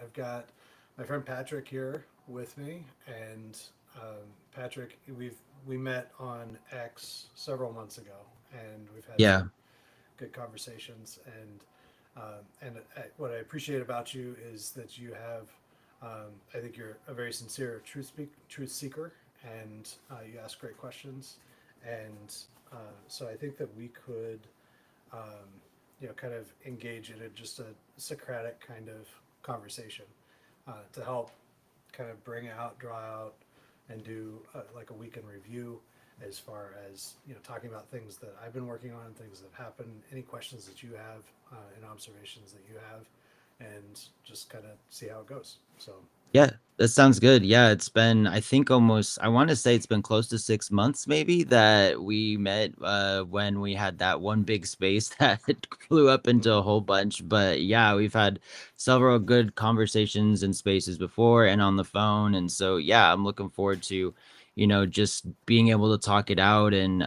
I've got my friend Patrick here with me, and Patrick, we met on X several months ago, and we've had some Yeah. good conversations. And what I appreciate about you is that you have, I think you're a very sincere truth seeker, and you ask great questions, and so I think that we could, um, kind of engage in just a Socratic kind of conversation to help kind of bring out, draw out, and do like a weekend review as far as talking about things that I've been working on, things that have happened, any questions that you have, and observations that you have, and just kind of see how it goes. So Yeah, that sounds good. Yeah, it's been, I think almost, I want to say it's been close to 6 months maybe that we met when we had that one big space that flew up into a mhm. whole bunch. But yeah, we've had several good conversations in spaces before and on the phone. And so yeah, I'm looking forward to, just being able to talk it out and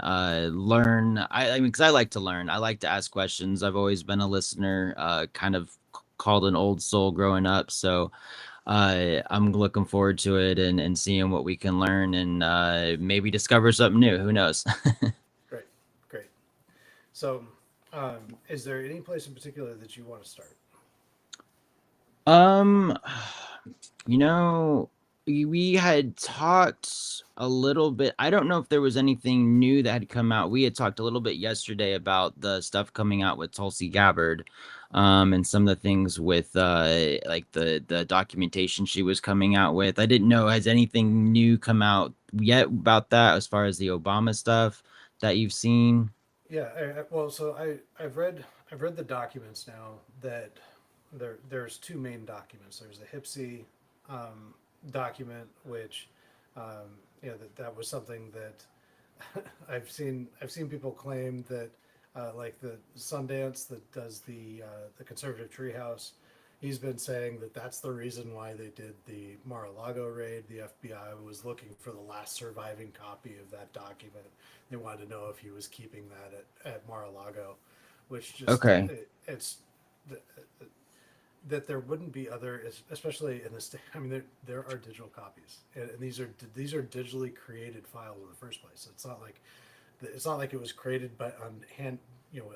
learn. I mean, because I like to learn. I like to ask questions. I've always been a listener, kind of called an old soul growing up. So I'm looking forward to it and seeing what we can learn and maybe discover something new. Who knows? Great, great. So, is there any place in particular that you want to start? um, you know, we had talked a little bit. I don't know if there was anything new that had come out. We had talked a little bit yesterday about the stuff coming out with Tulsi Gabbard, and some of the things with like the documentation she was coming out with. I didn't know, has anything new come out yet about that as far as the Obama stuff that you've seen? Yeah, well, so I've read the documents now that there's two main documents. There's the HIPSI document, which that was something that I've seen people claim that like the Sundance that does the conservative treehouse. He's been saying that that's the reason why they did the Mar-a-Lago raid. The FBI was looking for the last surviving copy of that document. They wanted to know if he was keeping that at Mar-a-Lago, which just Okay. it's that there wouldn't be other, especially in this. I mean, there are digital copies, and these are digitally created files in the first place. It's not like it was created by on hand,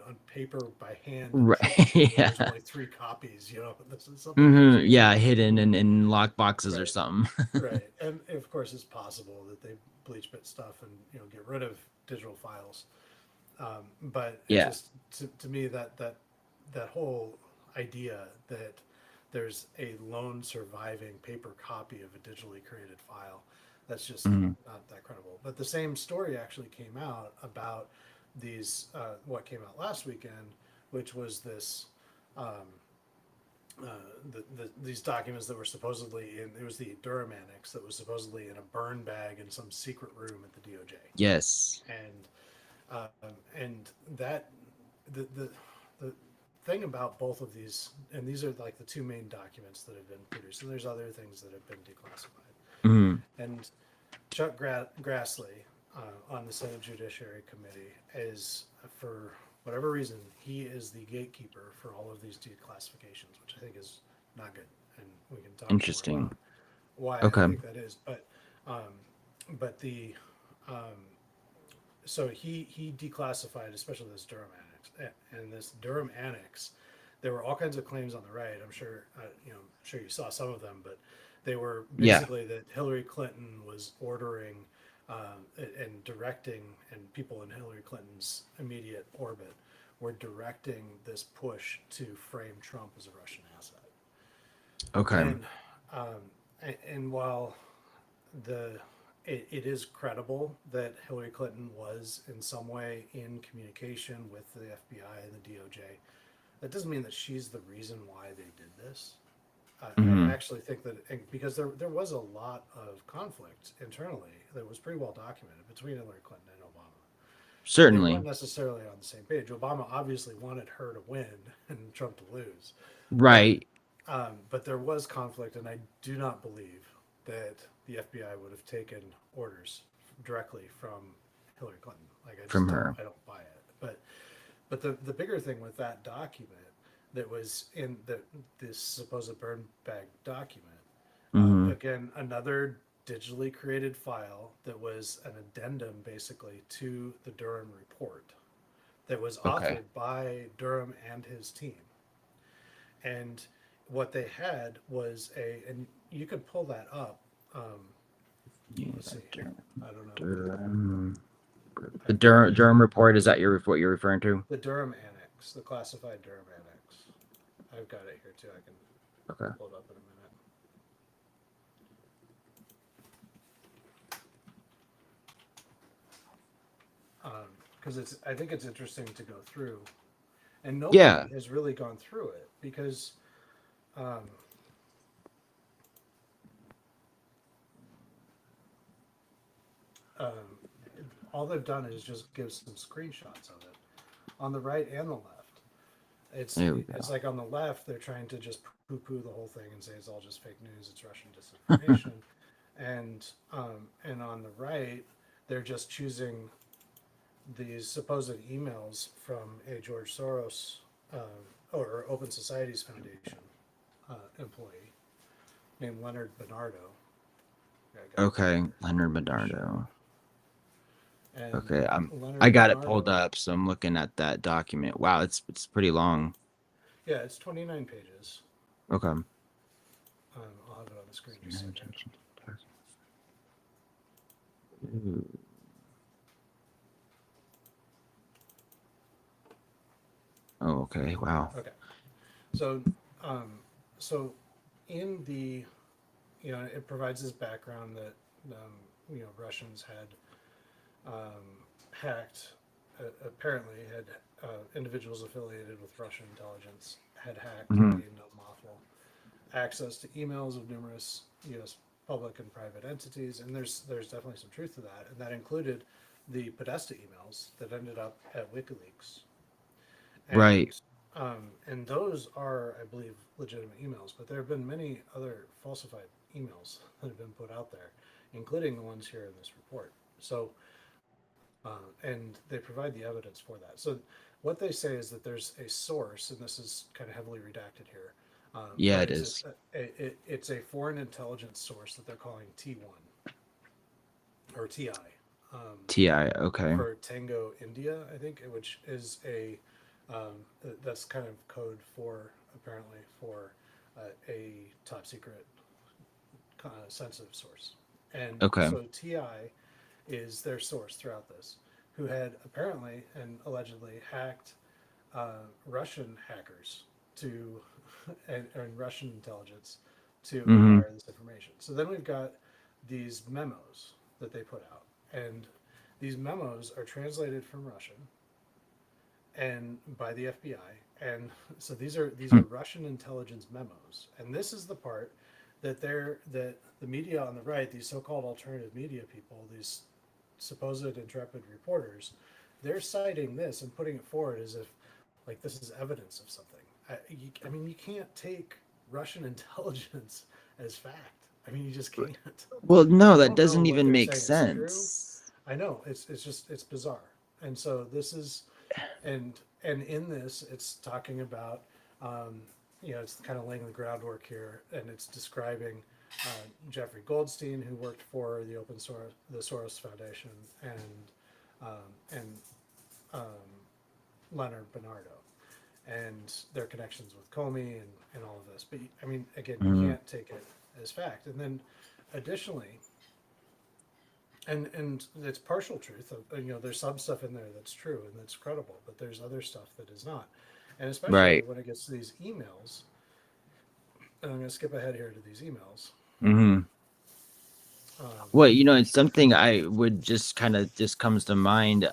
on paper by hand and shipped Right. to you, and there's Yeah. only three copies. This is something that was Yeah, created. hidden in lock boxes or Right, something. right, and of course it's possible that they bleach bit stuff and get rid of digital files. But it Yeah. just to me that whole idea that there's a lone surviving paper copy of a digitally created file, that's just Mhm. not that credible. But the same story actually came out about these what came out last weekend, which was this um, uh, these documents that were supposedly in, it was the Durham Annex that was supposedly in a burn bag in some secret room at the DOJ, Yes. and that the the thing about both of these, and these are like the two main documents that have been produced, and there's other things that have been declassified. Mhm. And Chuck Grassley on the Senate Judiciary Committee is, for whatever reason, he is the gatekeeper for all of these declassifications, which I think is not good, and we can talk more Interesting. about why I Okay. think that is. Um, but the so he declassified, especially this Durham Annex, and this Durham Annex. There were all kinds of claims on the right. I'm sure I'm sure you saw some of them, but they were Yeah. basically that Hillary Clinton was ordering and directing, and people in Hillary Clinton's immediate orbit were directing this push to frame Trump as a Russian asset. Okay. And and while the it is credible that Hillary Clinton was in some way in communication with the FBI and the DOJ. That doesn't mean that she's the reason why they did this. I Mhm. actually think that because there was a lot of conflict internally that was pretty well documented between Hillary Clinton and Obama. They weren't Certainly. necessarily on the same page. Obama obviously wanted her to win and Trump to lose, but Right. but there was conflict, and I do not believe that the FBI would have taken orders directly from Hillary Clinton. Like I just From don't, her. I don't buy it. But the bigger thing with that document that was in this supposed burn bag document. Mm-hmm. Again, another digitally created file that was an addendum basically to the Durham report that was Okay. authored by Durham and his team. And what they had was and you could pull that up. Um, Yeah, let's see here. I don't know. Durham. I The think Durham report, is that what you're referring to? the Durham Annex, the classified Durham Annex. I've got it here too. I can Okay. pull it up in a minute. Because I think it's interesting to go through, and nobody Yeah. has really gone through it because um, um, all they've done is just give some screenshots of it on the right and the left. It's There we it's go. like on the left they're trying to just poo-poo the whole thing and say it's all just fake news, it's Russian disinformation, and on the right they're just choosing these supposed emails from a George Soros or Open Societies Foundation employee named Leonard Bernardo. Yeah, I got it right Okay. here. Leonard Show. Bernardo. And Okay. I Leonard got it pulled Bernardo, up, so I'm looking at that document. Wow, it's pretty long. yeah, it's 29 pages. Okay. I'll have it on the screen just a second. Ooh. Oh, okay. Wow. Okay, so so in the it provides this background that Russians had hacked apparently had individuals affiliated with Russian intelligence had hacked and Hmm. gained unlawful access to emails of numerous U.S. public and private entities, and there's definitely some truth to that, and that included the Podesta emails that ended up at WikiLeaks, Right. and those are, I believe, legitimate emails, but there have been many other falsified emails that have been put out there, including the ones here in this report. So, and they provide the evidence for that. So, what they say is that there's a source, and this is kind of heavily redacted here, Yeah, but it is. it's a foreign intelligence source that they're calling T1 or TI TI. Okay. for Tango India, I think, which is that's kind of code for apparently for a top secret sensitive source. And Okay. so TI is their source throughout this, who had apparently and allegedly hacked Russian hackers to and Russian intelligence to Hmm. acquire this information. So then we've got these memos that they put out, and these memos are translated from Russian and by the FBI, and so these are Russian intelligence memos, and this is the part that the media on the right, these so-called alternative media people, these supposed intrepid reporters, they're citing this and putting it forward as if like this is evidence of something. I mean, you can't take Russian intelligence as fact. I mean, you just can't. Well, no, I that don't know doesn't what even they're make saying is true. sense. I know it's bizarre, and so this is and in this it's talking about um, it's kind of laying the groundwork here, and it's describing Jeffrey Goldstein, who worked for the Soros Foundation, and Leonard Bernardo, and their connections with Comey and all of this. But I mean, again, you Mhm. can't take it as fact. And then additionally, and it's partial truth. There's some stuff in there that's true and that's credible, but there's other stuff that is not. And especially Right. when it gets to these emails, and I'm going to skip ahead here to these emails. Hmm. Um, Well, it's something I would just comes to mind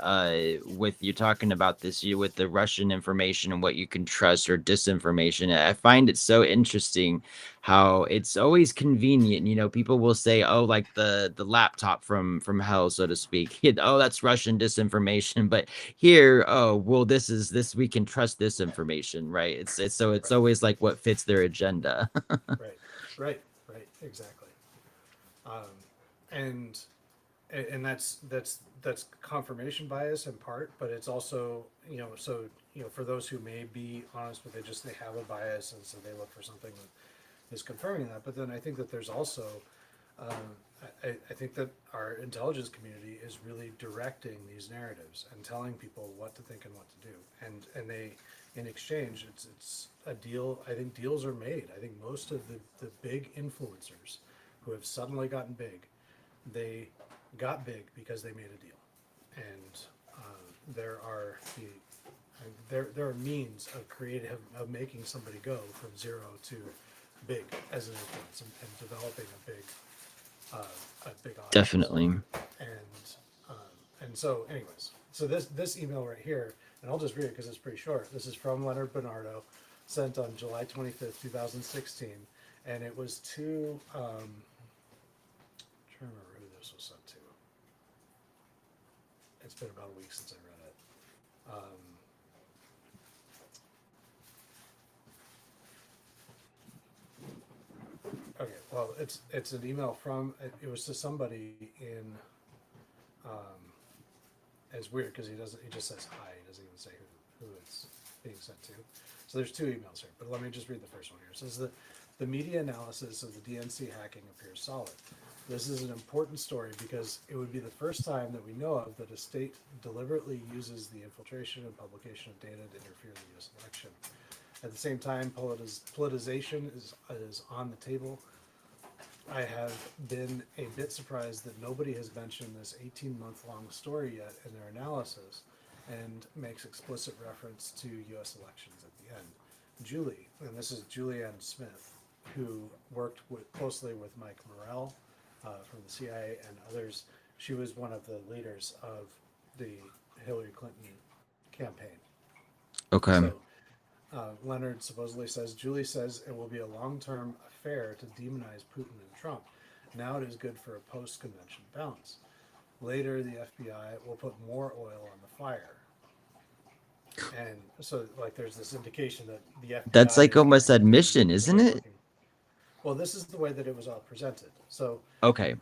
with you talking about this you with the Russian information and what you can trust or disinformation. I find it so interesting how it's always convenient. People will say, "Oh, like the laptop from hell," so to speak. Oh, that's Russian disinformation. But here, oh, well, this we can trust this information, right? It's right, always like what fits their agenda. right, right, exactly. Um, and and that's confirmation bias in part, but it's also so for those who may be honest, but they have a bias, and so they look for something that is confirming that. But then I think that there's also, I think that our intelligence community is really directing these narratives and telling people what to think and what to do. And they, in exchange, it's a deal. I think deals are made. I think most of the big influencers who have suddenly gotten big, they got big because they made a deal. And there are there are means of making somebody go from zero to big as an influence, and developing a big audience. Definitely. And so, anyways, so this email right here, and I'll just read it because it's pretty short. This is from Leonard Bernardo, sent on July 25th, 2016, and it was to I'm trying to remember who this was sent to. It's been about a week since I read it. Okay, well, it's an email from, it was to somebody in, it's weird because he just says hi, he doesn't even say who it's being sent to. So there's two emails here, but let me just read the first one here. It says that the media analysis of the DNC hacking appears solid. This is an important story because it would be the first time that we know of that a state deliberately uses the infiltration and publication of data to interfere in the U.S. election. At the same time, politicization is on the table. I have been a bit surprised that nobody has mentioned this 18-month-long story yet in their analysis, and makes explicit reference to U.S. elections at the end. Julie, and this is Julianne Smith, who worked closely with Mike Morell from the CIA and others. She was one of the leaders of the Hillary Clinton campaign. Okay. So, Leonard supposedly says, Julie says it will be a long-term affair to demonize Putin and Trump. Now it is good for a post-convention balance. Later, the FBI will put more oil on the fire. And so, like, there's this indication that the FBI... That's like almost admission, isn't it? Well, this is the way that it was all presented. So, okay.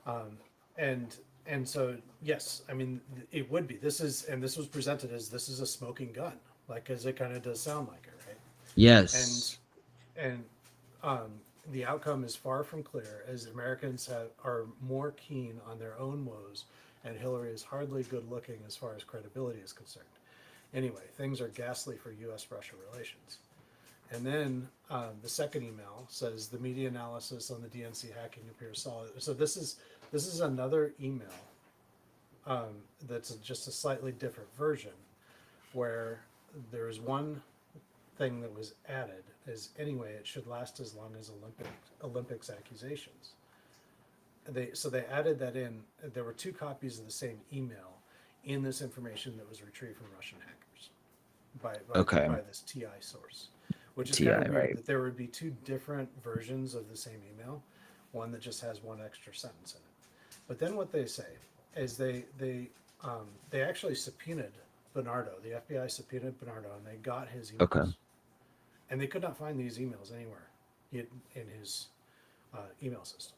And so, yes, I mean, it would be. This was presented as this is a smoking gun, like, as it kind of does sound like it, right? Yes. And the outcome is far from clear, as Americans are more keen on their own woes, and Hillary is hardly good looking as far as credibility is concerned. Anyway, things are ghastly for U.S.-Russia relations. And then the second email says the media analysis on the DNC hacking appears solid. So this is another email that's just a slightly different version, where there is one thing that was added is, anyway, it should last as long as Olympics accusations. So they added that in. There were two copies of the same email in this information that was retrieved from Russian hackers by this TI source, which is TI, kind of weird, right? that there would be two different versions of the same email, one that just has one extra sentence in it. But then what they say is they actually subpoenaed Bernardo. The FBI subpoenaed Bernardo, and they got his emails. Okay. And they could not find these emails anywhere in his email system.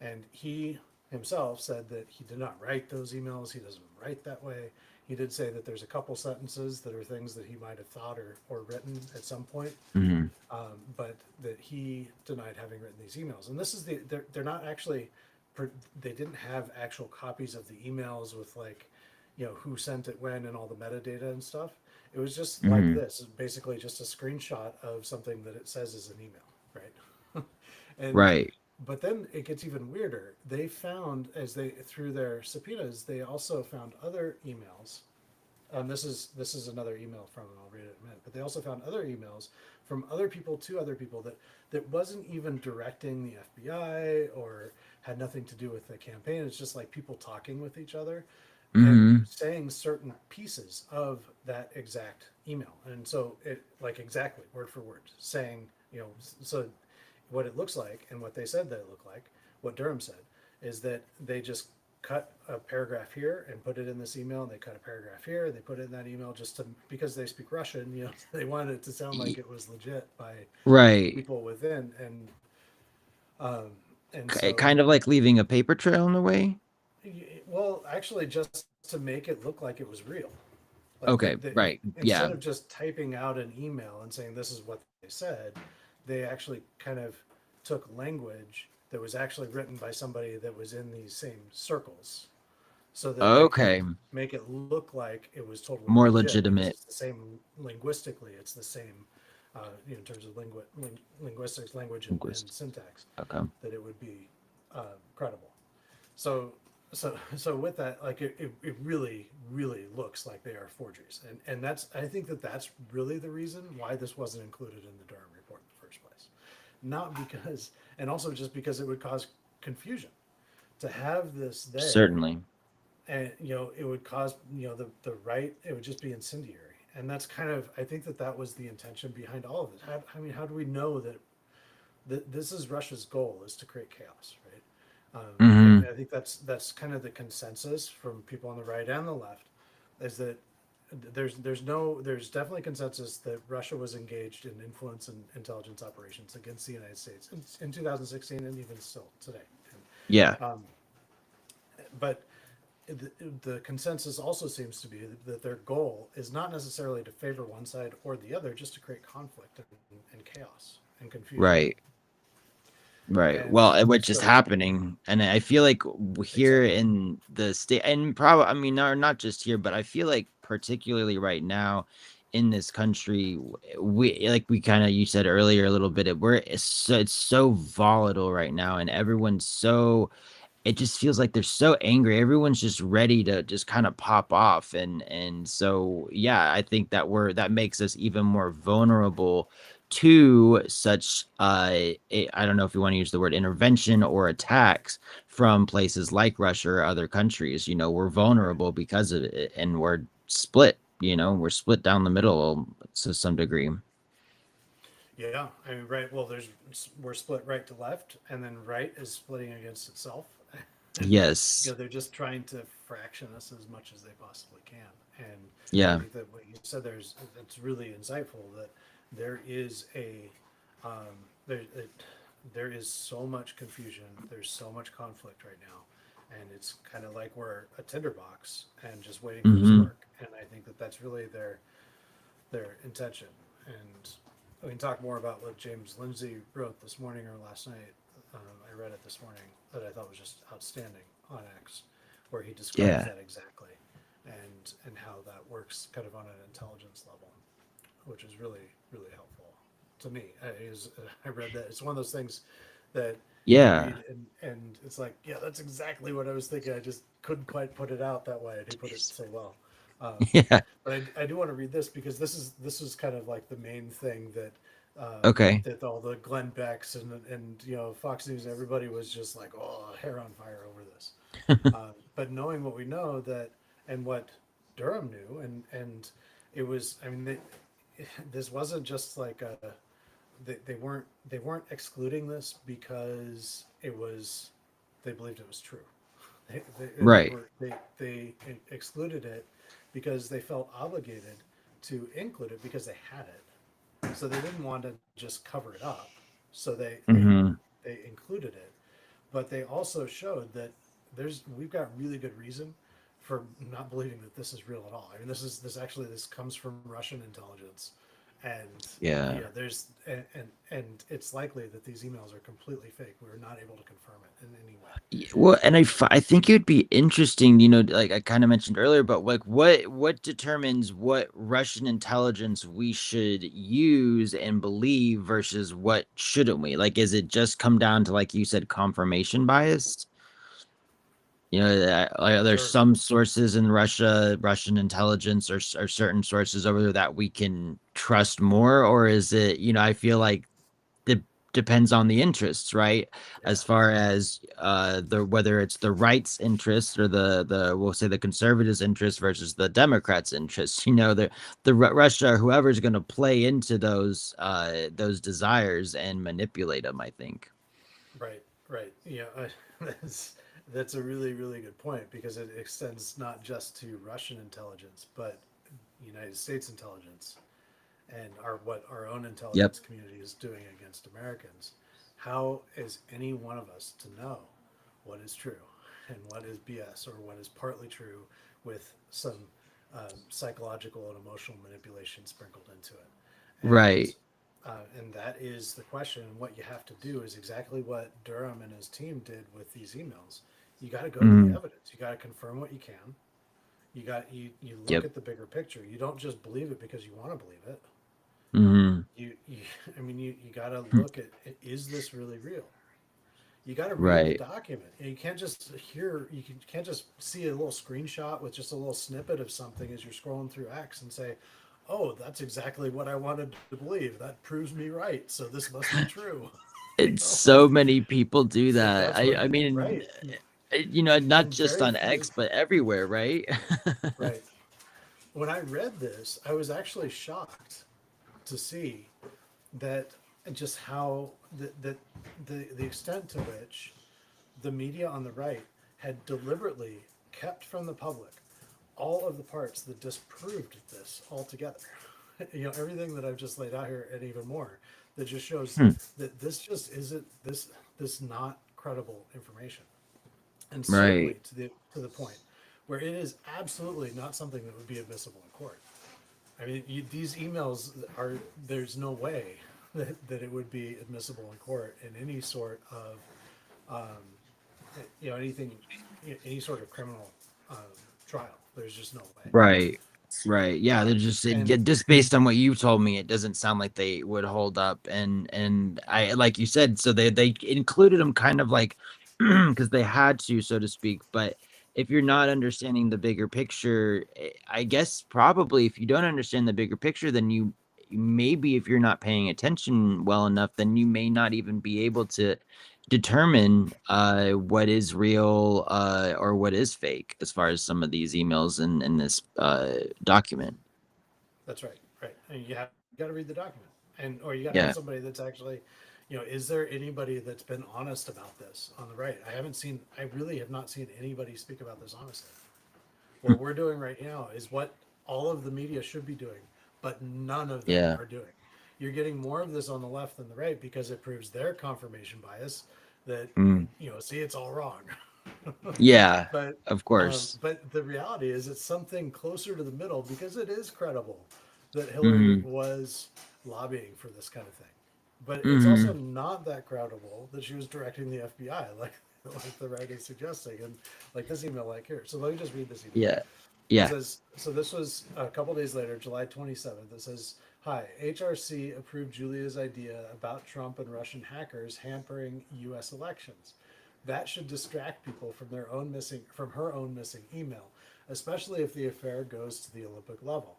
And he himself said that he did not write those emails. He doesn't write that way. He did say that there's a couple sentences that are things that he might have thought or written at some point, but that he denied having written these emails. And this is they're not actually, they didn't have actual copies of the emails with, like, who sent it when and all the metadata and stuff. It was just like this, basically just a screenshot of something that it says is an email, right? Right. But then it gets even weirder. They found, through their subpoenas, they also found other emails. This is another email from him. I'll read it in a minute. But they also found other emails from other people to other people that wasn't even directing the FBI or had nothing to do with the campaign. It's just like people talking with each other and saying certain pieces of that exact email. And so it, like, exactly word for word, saying, so what it looks like and what they said that it looked like, what Durham said, is that they just cut a paragraph here and put it in this email, and they cut a paragraph here and they put it in that email because they speak Russian, they wanted it to sound like it was legit by people within. And so, kind of like leaving a paper trail in a way. Well, actually, just to make it look like it was real. Like Okay, right. instead Yeah, of just typing out an email and saying this is what they said, they actually kind of took language that was actually written by somebody that was in these same circles so that they could okay. make it look like it was totally More legit because legitimate. it's the same linguistically, it's the same in terms of linguistics, language, and Linguist. syntax, Okay. that it would be credible. So, so with that, like it really, really looks like they are forgeries, and that's I think that that's really the reason why this wasn't included in the Durham report in the first place, not because, and also just because it would cause confusion to have this there, Certainly. and it would cause the right, it would just be incendiary, and that's kind of, I think that that was the intention behind all of it. I mean, how do we know that this is Russia's goal, is to create chaos, right? And Mm-hmm. I think that's kind of the consensus from people on the right and the left, is that there's definitely consensus that Russia was engaged in influence and intelligence operations against the United States in 2016 and even still today. Yeah. And, but the consensus also seems to be that their goal is not necessarily to favor one side or the other, just to create conflict and chaos and confusion. Right. Right. And Well, which is so, happening, and I feel like here exactly. in the state, and probably, I mean, not just here, but I feel like particularly right now in this country, we like we kind of you said earlier a little bit, it's so volatile right now, and everyone's so it just feels like they're so angry. Everyone's just ready to just kind of pop off, and so yeah, I think that makes us even more vulnerable to such I don't know if you want to use the word intervention or attacks from places like Russia or other countries. We're Right. vulnerable because of it, and we're split. We're split down the middle to some degree. Yeah, I mean, right. Well, we're split right to left, and then right is splitting against itself, and Yes. they're just trying to fraction us as much as they possibly can. And I Yeah. think that what you said it's really insightful, that there is a um, there it, there is so much confusion, there's so much conflict right now, and it's kind of like we're a tinderbox and just waiting for the Hmm. spark. And I think that that's really their intention. And we can talk more about what James Lindsay wrote this morning or last night. I read it this morning, that I thought was just outstanding on X, where he describes Yeah. that exactly, and how that works kind of on an intelligence level, which is really really helpful to me. I read that, it's one of those things that you Yeah. read, and it's like, yeah, that's exactly what I was thinking. I just couldn't quite put it out that way, and he put it Jeez. so well. Um, Yeah. but I do want to read this because this is kind of like the main thing that Okay. that all the Glenn Becks and Fox News, everybody was just like, oh, hair on fire over this. But knowing what we know, that and what Durham knew, and it was, I mean, this wasn't just like they weren't excluding this because it was, they believed it was true. They Right. were they excluded it because they felt obligated to include it because they had it. So they didn't want to just cover it up. So Hmm. they included it, but they also showed that we've got really good reason for not believing that this is real at all. I mean, this comes from Russian intelligence, and Yeah. and it's likely that these emails are completely fake. We were not able to confirm it in any way. Well, and I think it would be interesting, like I kind of mentioned earlier, but like what determines what Russian intelligence we should use and believe versus what shouldn't we? Like, is it just come down to, like you said, confirmation bias? Like, there's Sure. some sources in Russian intelligence, or certain sources over there that we can trust more, or is it, I feel like de- depends on the interests, right? Yeah. As far as the whether it's the right's interest or the we'll say the conservatives' interest versus the Democrats' interests. The Russia, whoever's going to play into those desires and manipulate them, I think. Right. Right. Yeah. That's that's a really really good point, because it extends not just to Russian intelligence, but United States intelligence, and what our own Yep. intelligence community is doing against Americans. How is any one of us to know what is true and what is BS, or what is partly true, with some psychological and emotional manipulation sprinkled into it. Right. And that is the question. And what you have to do is exactly what Durham and his team did with these emails. You got to go to the Mm, evidence. You got to confirm what you can. You look yep. at the bigger picture. You don't just believe it because you want to believe it. Hmm. You I mean, you got to look at, is this really real? You got to read the Right. document. And you can't just can't just see a little screenshot with just a little snippet of something as you're scrolling through X and say, "Oh, that's exactly what I wanted to believe. That proves me right. So this must be true." You It's know, so many people do that. that's what I mean, right. not And just very on few X, but everywhere, right? right. When I read this, I was actually shocked to see that just how the extent to which the media on the right had deliberately kept from the public all of the parts that disproved this altogether. Everything that I've just laid out here and even more that just shows Hmm. that this just isn't this not credible information. And Right. certainly to the point where it is absolutely not something that would be admissible in court. I mean, these emails are, there's no way that it would be admissible in court in any sort of um, anything, any sort of criminal um, trial. There's just no way. Right. Right. Yeah, they're just And just based on what you told me, it doesn't sound like they would hold up. And I, like you said, so they included them kind of like because they had to, so to speak. But if you're not understanding the bigger picture, I guess probably if you don't understand the bigger picture, then you maybe if you're not paying attention well enough, then you may not even be able to determine what is real or what is fake as far as some of these emails in this document. that's right, right. And you have got to read the document, and or you got to have Yeah. somebody that's actually, is there anybody that's been honest about this on the right? I really have not seen anybody speak about this honestly. What we're doing right now is what all of the media should be doing, but none of them Yeah. are doing. You're getting more of this on the left than the right because it proves their confirmation bias that, Mm. see, it's all wrong. Yeah, but of course. but the reality is it's something closer to the middle because it is credible that Hillary Hmm. was lobbying for this kind of thing. But it's also Hmm. not that credible that she was directing the FBI, like the right is suggesting, and like this email, like here. So let me just read this email. Yeah. It Yeah. says, so this was a couple days later, July 27th. It says, "Hi, HRC approved Julia's idea about Trump and Russian hackers hampering US elections. That should distract people from her own missing email, especially if the affair goes to the Olympic level.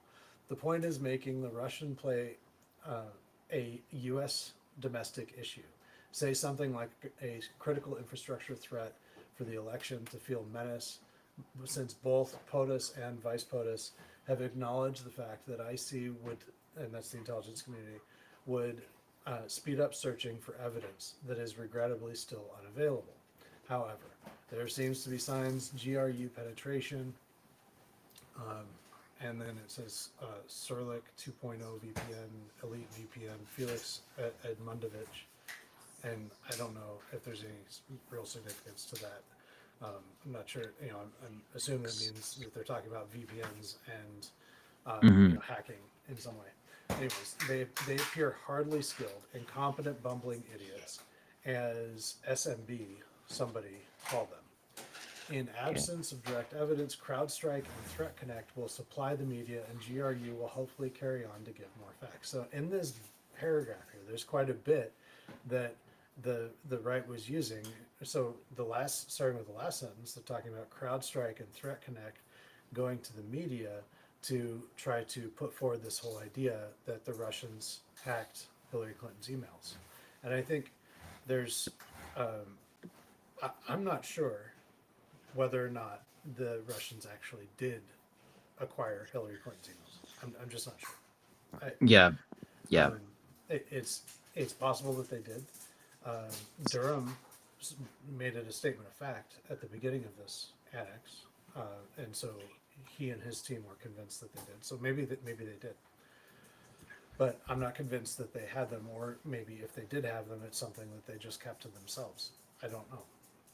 The point is making the Russian play uh, a US domestic issue. Say something like a critical infrastructure threat for the election to feel menace, since both POTUS and Vice POTUS have acknowledged the fact that IC would, and that's the intelligence community, would speed up searching for evidence that is regrettably still unavailable. However, there seems to be signs GRU penetration, um, and then it says Surlik 2.0 VPN, Elite VPN, Felix Edmundovich, and I don't know if there's any real significance to that. I'm not sure. I'm assuming that means that they're talking about VPNs and Hmm. hacking in some way. Anyways, they appear hardly skilled, incompetent, bumbling idiots, as SMB somebody called them. In Yeah. absence of direct evidence, CrowdStrike and Threat Connect will supply the media, and GRU will hopefully carry on to give more facts. So in this paragraph here, there's quite a bit that the right was using. So starting with the last sentence, they're talking about CrowdStrike and Threat Connect going to the media to try to put forward this whole idea that the Russians hacked Hillary Clinton's emails. And I think there's, I'm not sure whether or not the Russians actually did acquire Hillary Clinton's emails. I'm just not sure. Yeah. I, Yeah. it's possible that they did. Um, Durham made it a statement of fact at the beginning of this annex, and so he and his team were convinced that they did. So maybe they did, but I'm not convinced that they had them. Or maybe if they did have them, it's something that they just kept to themselves. I don't know.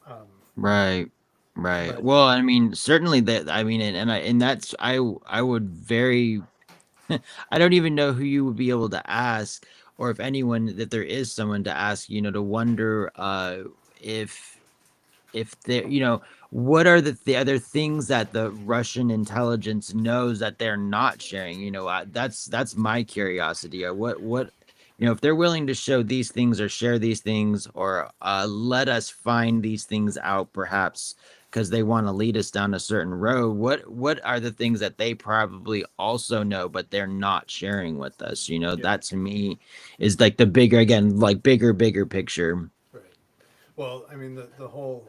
Um, Right. Right. But Well, I mean, certainly that. I mean, and that's I would very. I don't even know who you would be able to ask, or if anyone that there is someone to ask. To wonder if there, what are the other things that the Russian intelligence knows that they're not sharing? That's my curiosity. What if they're willing to show these things or share these things or let us find these things out, perhaps because they want to lead us down a certain road. What are the things that they probably also know, but they're not sharing with us? yeah, That to me is like the bigger, again, like bigger picture. right. Well, I mean, the whole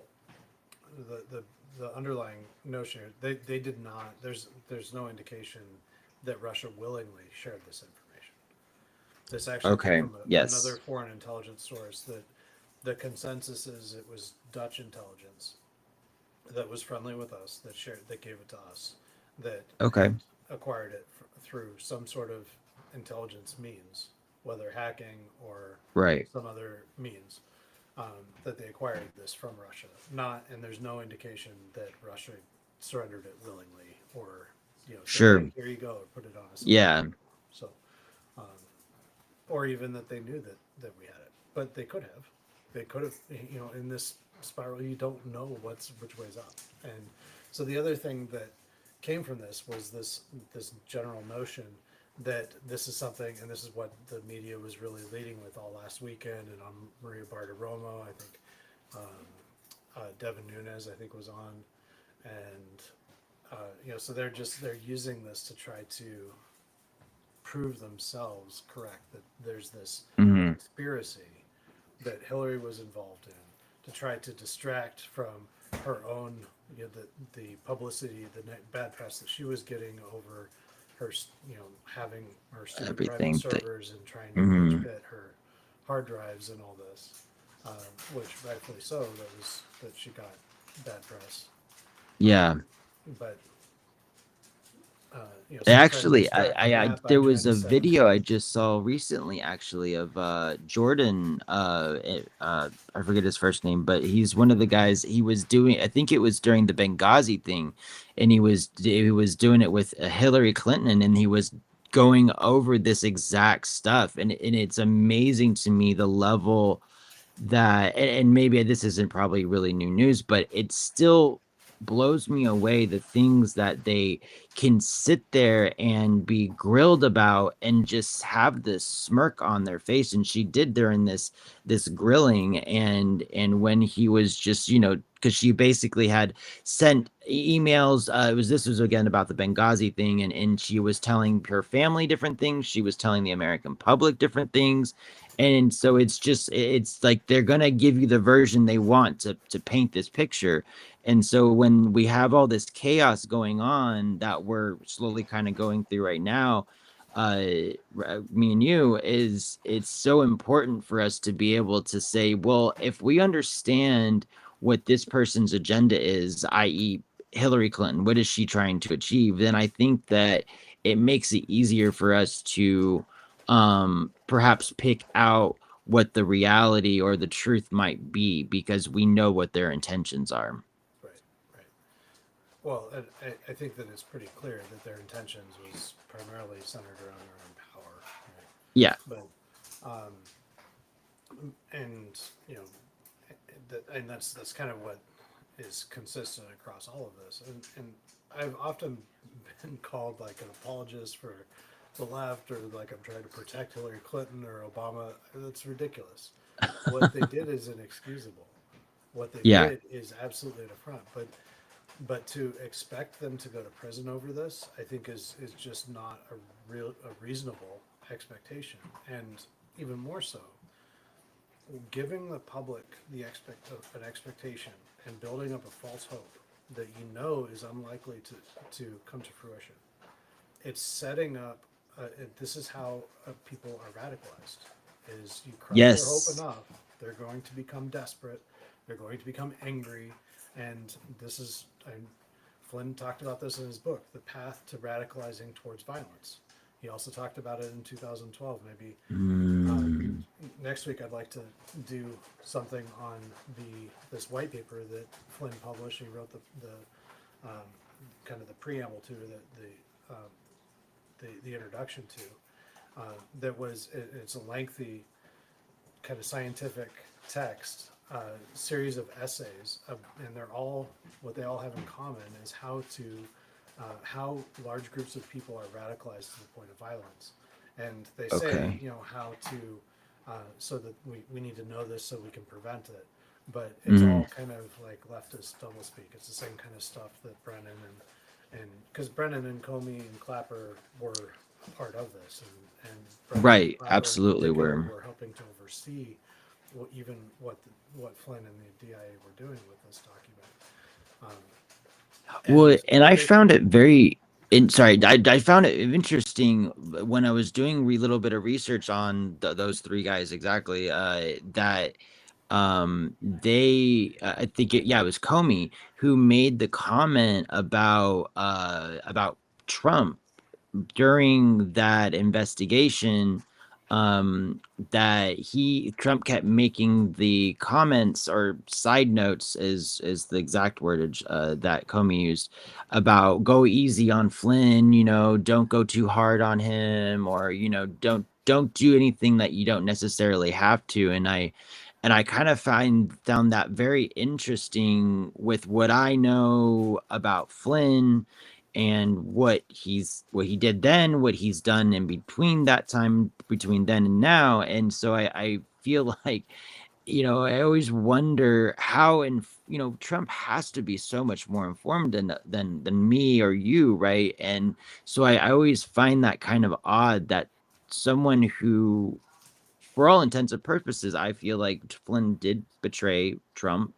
the, the the underlying notion here, they did not. There's no indication that Russia willingly shared this information. This actually came Okay. from another Yes. foreign intelligence source. That the consensus is it was Dutch intelligence that was friendly with us, that gave it to us, that Okay. had acquired it through some sort of intelligence means, whether hacking or Right. some other means, that they acquired this from Russia. Not, and there's no indication that Russia surrendered it willingly, or said, Sure. "Hey, here you go," or put it on us. Yeah. So, um, or even that they knew that we had it, but they could have. They could have. In this spiral, you don't know which way's up. And so the other thing that came from this was this general notion that this is something, and this is what the media was really leading with all last weekend, and on Maria Bartiromo, I think, Devin Nunes, I think, was on, and so they're using this to try to prove themselves correct, that there's this Hmm. conspiracy that Hillary was involved in to try to distract from her own, the publicity, the bad press that she was getting over her, having her stupid private Everything. servers and trying to rage Hmm. bit her hard drives and all this, which rightfully so, that she got bad press. Yeah. Um, but so they're trying to Actually, distract from that by there trying was to a set up. video I just saw recently, actually, of Jordan. I forget his first name, but he's one of the guys. He was doing. I think it was during the Benghazi thing, and he was doing it with Hillary Clinton, and he was going over this exact stuff, and it's amazing to me the level that, and maybe this isn't probably really new news, but it still blows me away the things that they can sit there and be grilled about and just have this smirk on their face. And she did during this grilling, and when he was just, because she basically had sent emails. This was again about the Benghazi thing, and she was telling her family different things, she was telling the American public different things, and so it's like they're gonna give you the version they want to paint this picture. And so when we have all this chaos going on that we're slowly kind of going through right now, uh me and you, is it's so important for us to be able to say, well, if we understand what this person's agenda is, i.e. Hillary Clinton, what is she trying to achieve, then I think that it makes it easier for us to perhaps pick out what the reality or the truth might be, because we know what their intentions are. Right, right. Well, I think that it's pretty clear that their intentions was primarily centered around their own power, right? Yeah. But and and that's kind of what is consistent across all of this. And I've often been called like an apologist for the left, or like I'm trying to protect Hillary Clinton or Obama. That's ridiculous. What they did is inexcusable. What they Yeah. did is absolutely an affront. But to expect them to go to prison over this, I think is just not a reasonable expectation. And even more so, giving the public an expectation and building up a false hope that is unlikely to come to fruition. It's setting up. This is how people are radicalized: is you crush their hope Yes. enough, they're going to become desperate, they're going to become angry, and this is. Flynn talked about this in his book, The Path to Radicalizing Towards Violence. He also talked about it in 2012, maybe, Mm. next week I'd like to do something on this white paper that Flynn published. He wrote the kind of the preamble to the introduction to. It's a lengthy kind of scientific text, series of essays, and what they all have in common is how large groups of people are radicalized to the point of violence. And they say, Okay. how to, so that we need to know this so we can prevent it. But it's Mm, all kind of like leftist doublespeak. It's the same kind of stuff that Brennan and because Brennan and Comey and Clapper were a part of this, and Brennan and right. Clapper in Absolutely. particular We're were helping to oversee what Flynn and the DIA were doing with this document. well, And and I they, found it very sorry, I found it interesting when I was doing a little bit of research on those three guys exactly. That they I think it was Comey who made the comment about Trump during that investigation, um that Trump kept making the comments or side notes is the exact wordage that Comey used about go easy on Flynn, don't go too hard on him, or don't do anything that you don't necessarily have to. And I kind of found that very interesting with what I know about Flynn and what he did then, what he's done in between that time between then and now. And so I feel like, I always wonder how, and Trump has to be so much more informed than me or you, right? And so I always find that kind of odd that someone who, for all intents and purposes, I feel like Flynn did betray Trump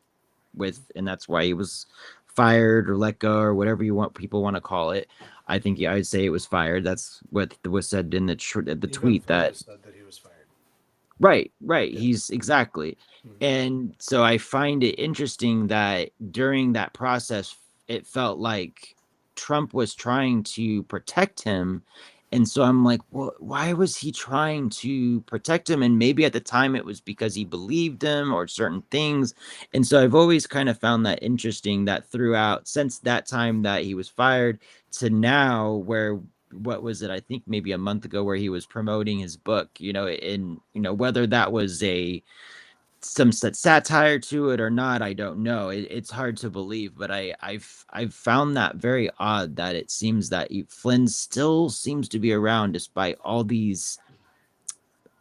and that's why he was fired or let go or whatever people want to call it. I think I'd say it was fired. That's what was said in the even tweet. Flynn That has said that he was fired. right. Yeah. He's exactly. Mhm. And so I find it interesting that during that process, it felt like Trump was trying to protect him. And so I'm like, well, why was he trying to protect him? And maybe at the time it was because he believed him or certain things. And so I've always kind of found that interesting that throughout, since that time that he was fired to now, where what was it? I think maybe a month ago, where he was promoting his book, and whether that was some satire to it or not, I don't know. It's hard to believe, but I've found that very odd that it seems that Flynn still seems to be around despite all these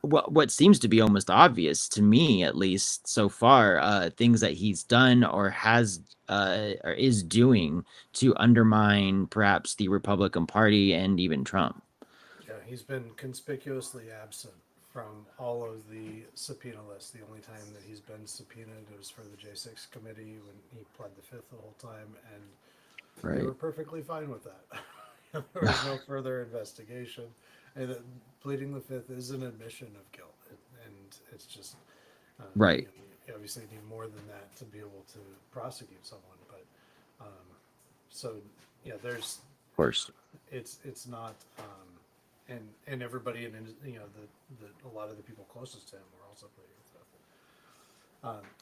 what seems to be almost obvious to me, at least so far, things that he's done or has or is doing to undermine perhaps the Republican Party and even Trump. Yeah, he's been conspicuously absent from all of the subpoena lists. The only time that he's been subpoenaed was for the J6 committee when he pled the fifth the whole time, and they Right. were perfectly fine with that. There was no further investigation, and pleading the fifth is an admission of guilt, and it's just Right. you obviously need more than that to be able to prosecute someone. But so yeah, there's Of course. it's not and everybody in a lot of the people closest to him were also pleading the fifth.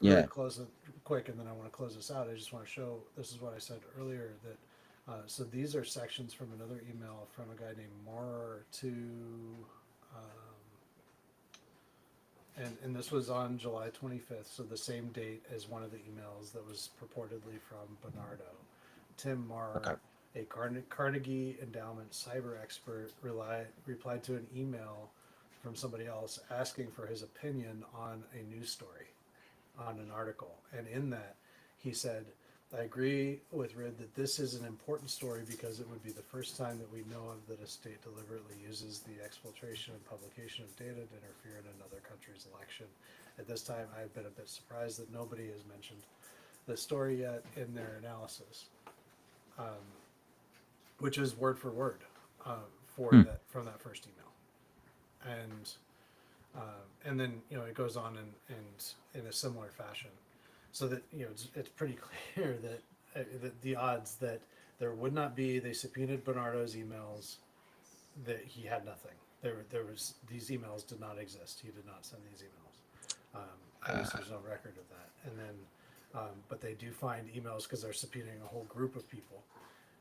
Really Yeah. close it quick, and then I want to close this out. I just want to show this is what I said earlier that so these are sections from another email from a guy named Mar to um, and this was on July 25th, so the same date as one of the emails that was purportedly from Bernardo. Tim Okay. Marr, a Carnegie Endowment cyber expert, replied to an email from somebody else asking for his opinion on a news story, on an article. And in that, he said, I agree with Rid that this is an important story because it would be the first time that we know of that a state deliberately uses the exfiltration and publication of data to interfere in another country's election. At this time, I've been a bit surprised that nobody has mentioned the story yet in their analysis, um, which is word for word for Hmm. that from that first email, and then it goes on in a similar fashion, so that it's pretty clear that the odds that there would not be they subpoenaed Bernardo's emails, that he had nothing. There was these emails did not exist. He did not send these emails. At least there's no record of that. And then, but they do find emails because they're subpoenaing a whole group of people,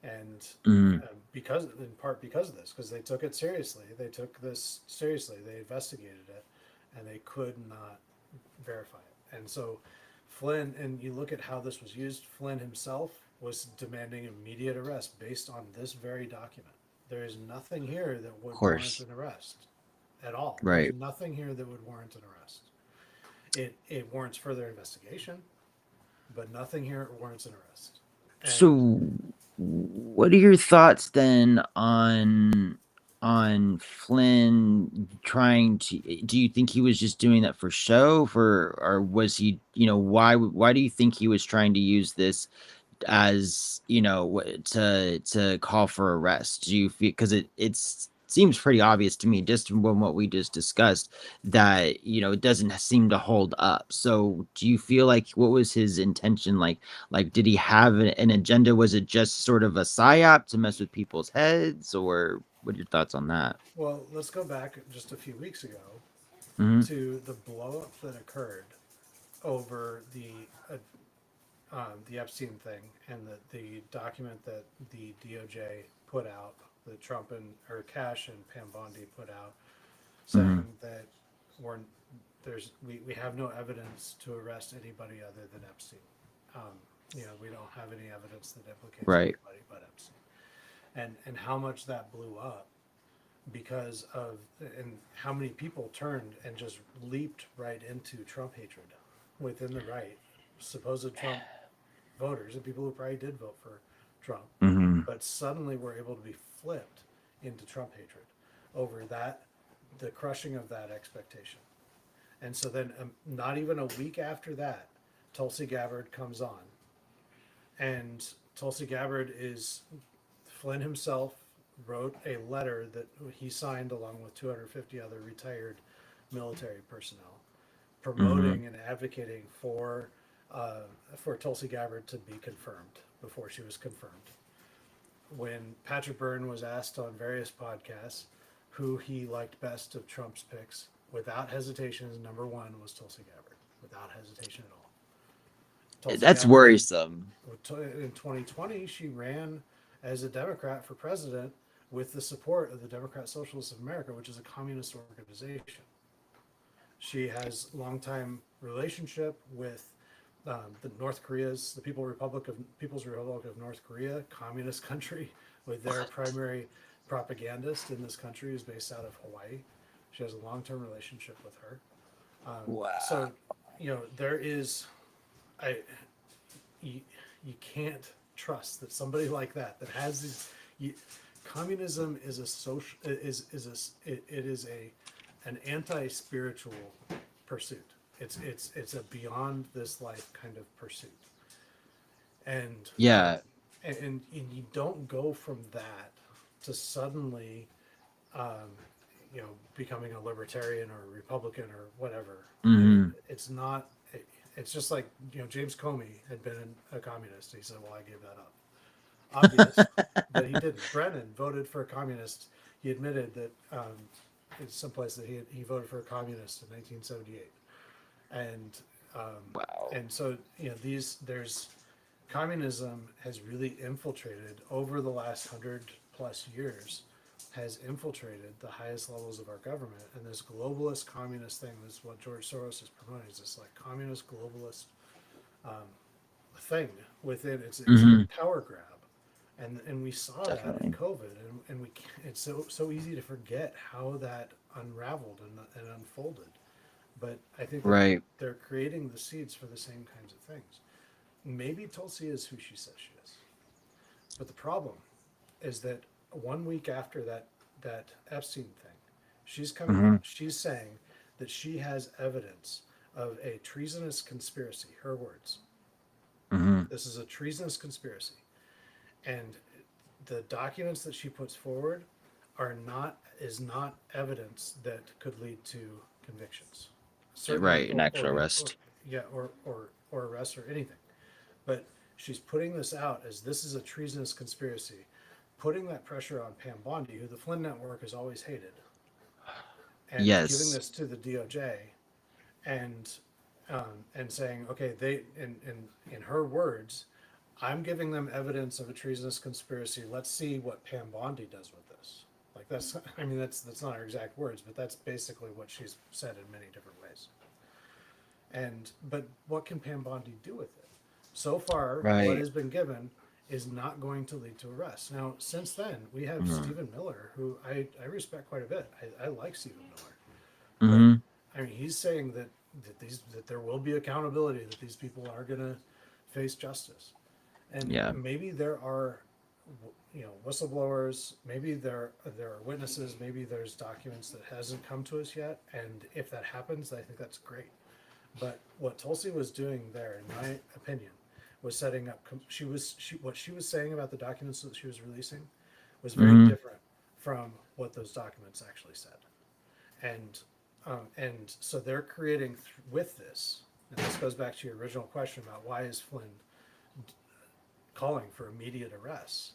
and Mm, because in part because of this, because they took it seriously, they took this seriously, they investigated it, and they could not verify it. And so Flynn, and you look at how this was used, Flynn himself was demanding immediate arrest based on this very document. There is nothing here that of would warrant course. an arrest at all. There's Right. nothing here that would warrant an arrest. It warrants further investigation, but nothing here warrants an arrest. And So, what are your thoughts then on Flynn trying to? Do you think he was just doing that for show, or was he? Why do you think he was trying to use this as to call for arrest? Do you feel, because it seems pretty obvious to me just from what we just discussed that it doesn't seem to hold up. So do you feel like, what was his intention? Like did he have an agenda? Was it just sort of a psyop to mess with people's heads, or what are your thoughts on that? well, let's go back just a few weeks ago Hmm. to the blowup that occurred over the Epstein thing and the document that the DOJ put out, that Trump and or Cash and Pam Bondi put out, saying Hmm. that we're we have no evidence to arrest anybody other than Epstein. We don't have any evidence that implicates Right. anybody but Epstein, and how much that blew up because of and how many people turned and just leaped right into Trump hatred within the right, supposed Trump voters and people who probably did vote for Trump, Hmm. but suddenly were able to be flipped into Trump hatred over that, the crushing of that expectation. And so then, not even a week after that, Tulsi Gabbard comes on, and Tulsi Gabbard is Flynn himself wrote a letter that he signed along with 250 other retired military personnel, Hmm. promoting and advocating for Tulsi Gabbard to be confirmed before she was confirmed. When Patrick Byrne was asked on various podcasts who he liked best of Trump's picks, without hesitation, his number one was Tulsi Gabbard, without hesitation at all. Tulsi That's Gabbard worrisome. in 2020, she ran as a Democrat for president with the support of the Democrat Socialists of America, which is a communist organization. She has longtime relationship with the People's Republic of North Korea, communist country, with their primary propagandist in this country is based out of Hawaii. She has a long-term relationship with her. Wow. So, there is, I, you, you can't trust that somebody like that has these. Communism is a social it is an anti-spiritual pursuit. It's a beyond this life kind of pursuit, and Yeah. you don't go from that to suddenly um, becoming a libertarian or a Republican or whatever. Hmm. It's not. It's just like James Comey had been a communist. He said, "Well, I gave that up." Obvious, but he didn't. Brennan voted for a communist. He admitted that it's someplace that he voted for a communist in 1978, and Wow. so there's communism has really infiltrated over the last 100+ years, has infiltrated the highest levels of our government, and this globalist communist thing, this is what George Soros is promoting, is this like communist globalist thing within it's a Hmm. power grab, and we saw that in Definitely. COVID, and it's so easy to forget how that unraveled and unfolded, but I think that Right. they're creating the seeds for the same kinds of things. Maybe Tulsi is who she says she is, but the problem is that 1 week after that Epstein thing, she's coming Hmm. out, she's saying that she has evidence of a treasonous conspiracy, her words, Hmm. this is a treasonous conspiracy, and the documents that she puts forward is not evidence that could lead to convictions, certainly, Right. An actual or arrest. yeah, or arrest or anything. But she's putting this out as this is a treasonous conspiracy, putting that pressure on Pam Bondi, who the Flynn network has always hated, and giving Yes. this to the DOJ, and and saying, okay, they in her words, I'm giving them evidence of a treasonous conspiracy. Let's see what Pam Bondi does with this. Like that's, I mean, that's not her exact words, but that's basically what she's said in many different ways. And but what can Pam Bondi do with it? So far, what Right. has been given is not going to lead to arrest. Now, since then, we have Mm-hmm. Stephen Miller, who I respect quite a bit. I like Stephen Miller, but Mm-hmm. I mean, he's saying that there will be accountability, that these people are going to face justice, and Yeah. maybe there are, whistleblowers. Maybe there are witnesses. Maybe there's documents that hasn't come to us yet. And if that happens, I think that's great. But what Tulsi was doing there, in my opinion, was setting up. What she was saying about the documents that she was releasing was very Mm-hmm. different from what those documents actually said. And so they're creating with this. And this goes back to your original question about why is Flynn calling for immediate arrests.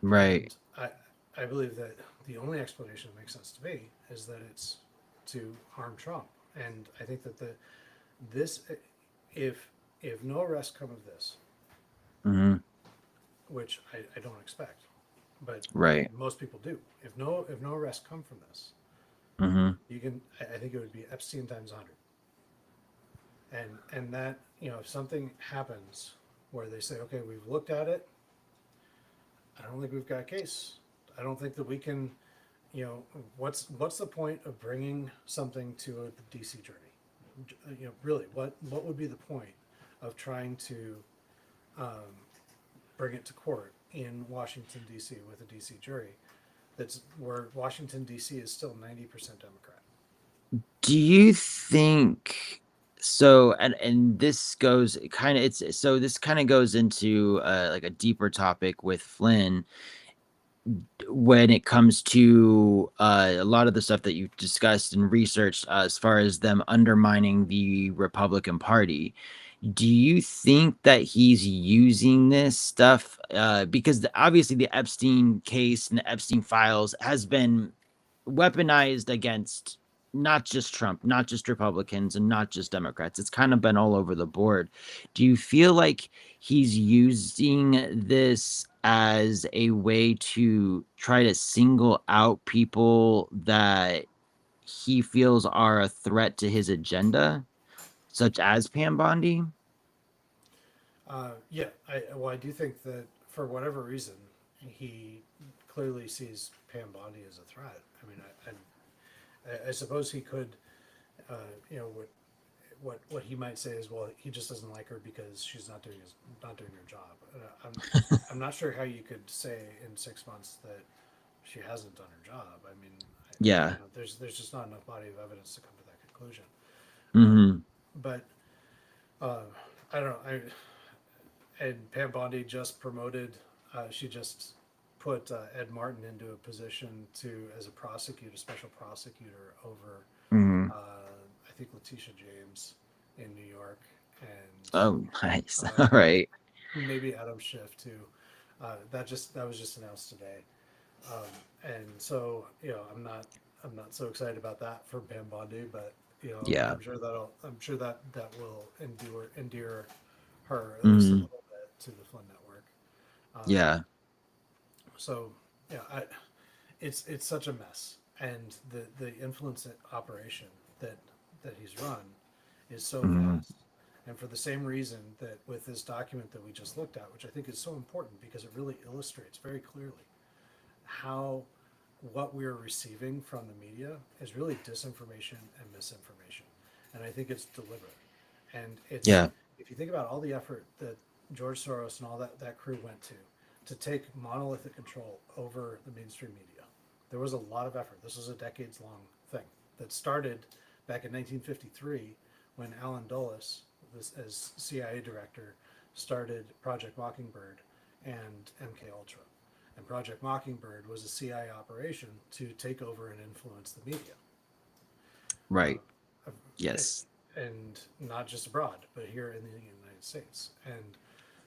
Right. And I believe that the only explanation that makes sense to me is that it's to harm Trump. And I think that this if no arrests come of this, Mm-hmm. which I don't expect, but Right. most people do. If no arrests come from this, Mm-hmm. you can. I think it would be Epstein times 100. And that, if something happens where they say, okay, we've looked at it, I don't think we've got a case. I don't think that we can. What's the point of bringing something to a DC jury? Really, what would be the point of trying to um, bring it to court in Washington D.C. with a D.C. jury? That's where Washington D.C. is still 90% Democrat. Do you think so? And this goes kind of it's so this kind of goes into like a deeper topic with Flynn when it comes to a lot of the stuff that you've discussed and researched as far as them undermining the Republican Party. Do you think that he's using this stuff? Because obviously the Epstein case and the Epstein files has been weaponized against not just Trump, not just Republicans, and not just Democrats. It's kind of been all over the board. Do you feel like he's using this as a way to try to single out people that he feels are a threat to his agenda, such as Pam Bondi? Yeah, I do think that for whatever reason, he clearly sees Pam Bondi as a threat. I mean, I suppose he could, uh, what he might say is, well, he just doesn't like her because she's not doing her job. I'm not sure how you could say in 6 months that she hasn't done her job. I mean, Yeah. there's just not enough body of evidence to come to that conclusion. Um, Hmm. but uh, I don't know. And Pam Bondi just promoted. She just put Ed Martin into a position as a prosecutor, special prosecutor over, Hmm. I think, Letitia James in New York, and Oh, nice. uh, All right. maybe Adam Schiff too. That was just announced today, and so I'm not so excited about that for Pam Bondi, but Yeah. I'm sure that will endear her at least a Hmm. little bit to the Flynn Network. Um, Yeah. so yeah, it's such a mess, and the influence operation that he's run is so Hmm. vast. And for the same reason that with this document that we just looked at, which I think is so important because it really illustrates very clearly how what we're receiving from the media is really disinformation and misinformation. And I think it's deliberate. And it's, Yeah. if you think about all the effort that George Soros and all that crew went to take monolithic control over the mainstream media, there was a lot of effort. This was a decades long thing that started back in 1953 when Alan Dulles, as CIA director, started Project Mockingbird and MK Ultra. And Project Mockingbird was a CIA operation to take over and influence the media, Right. uh, Yes. and not just abroad, but here in the United States. And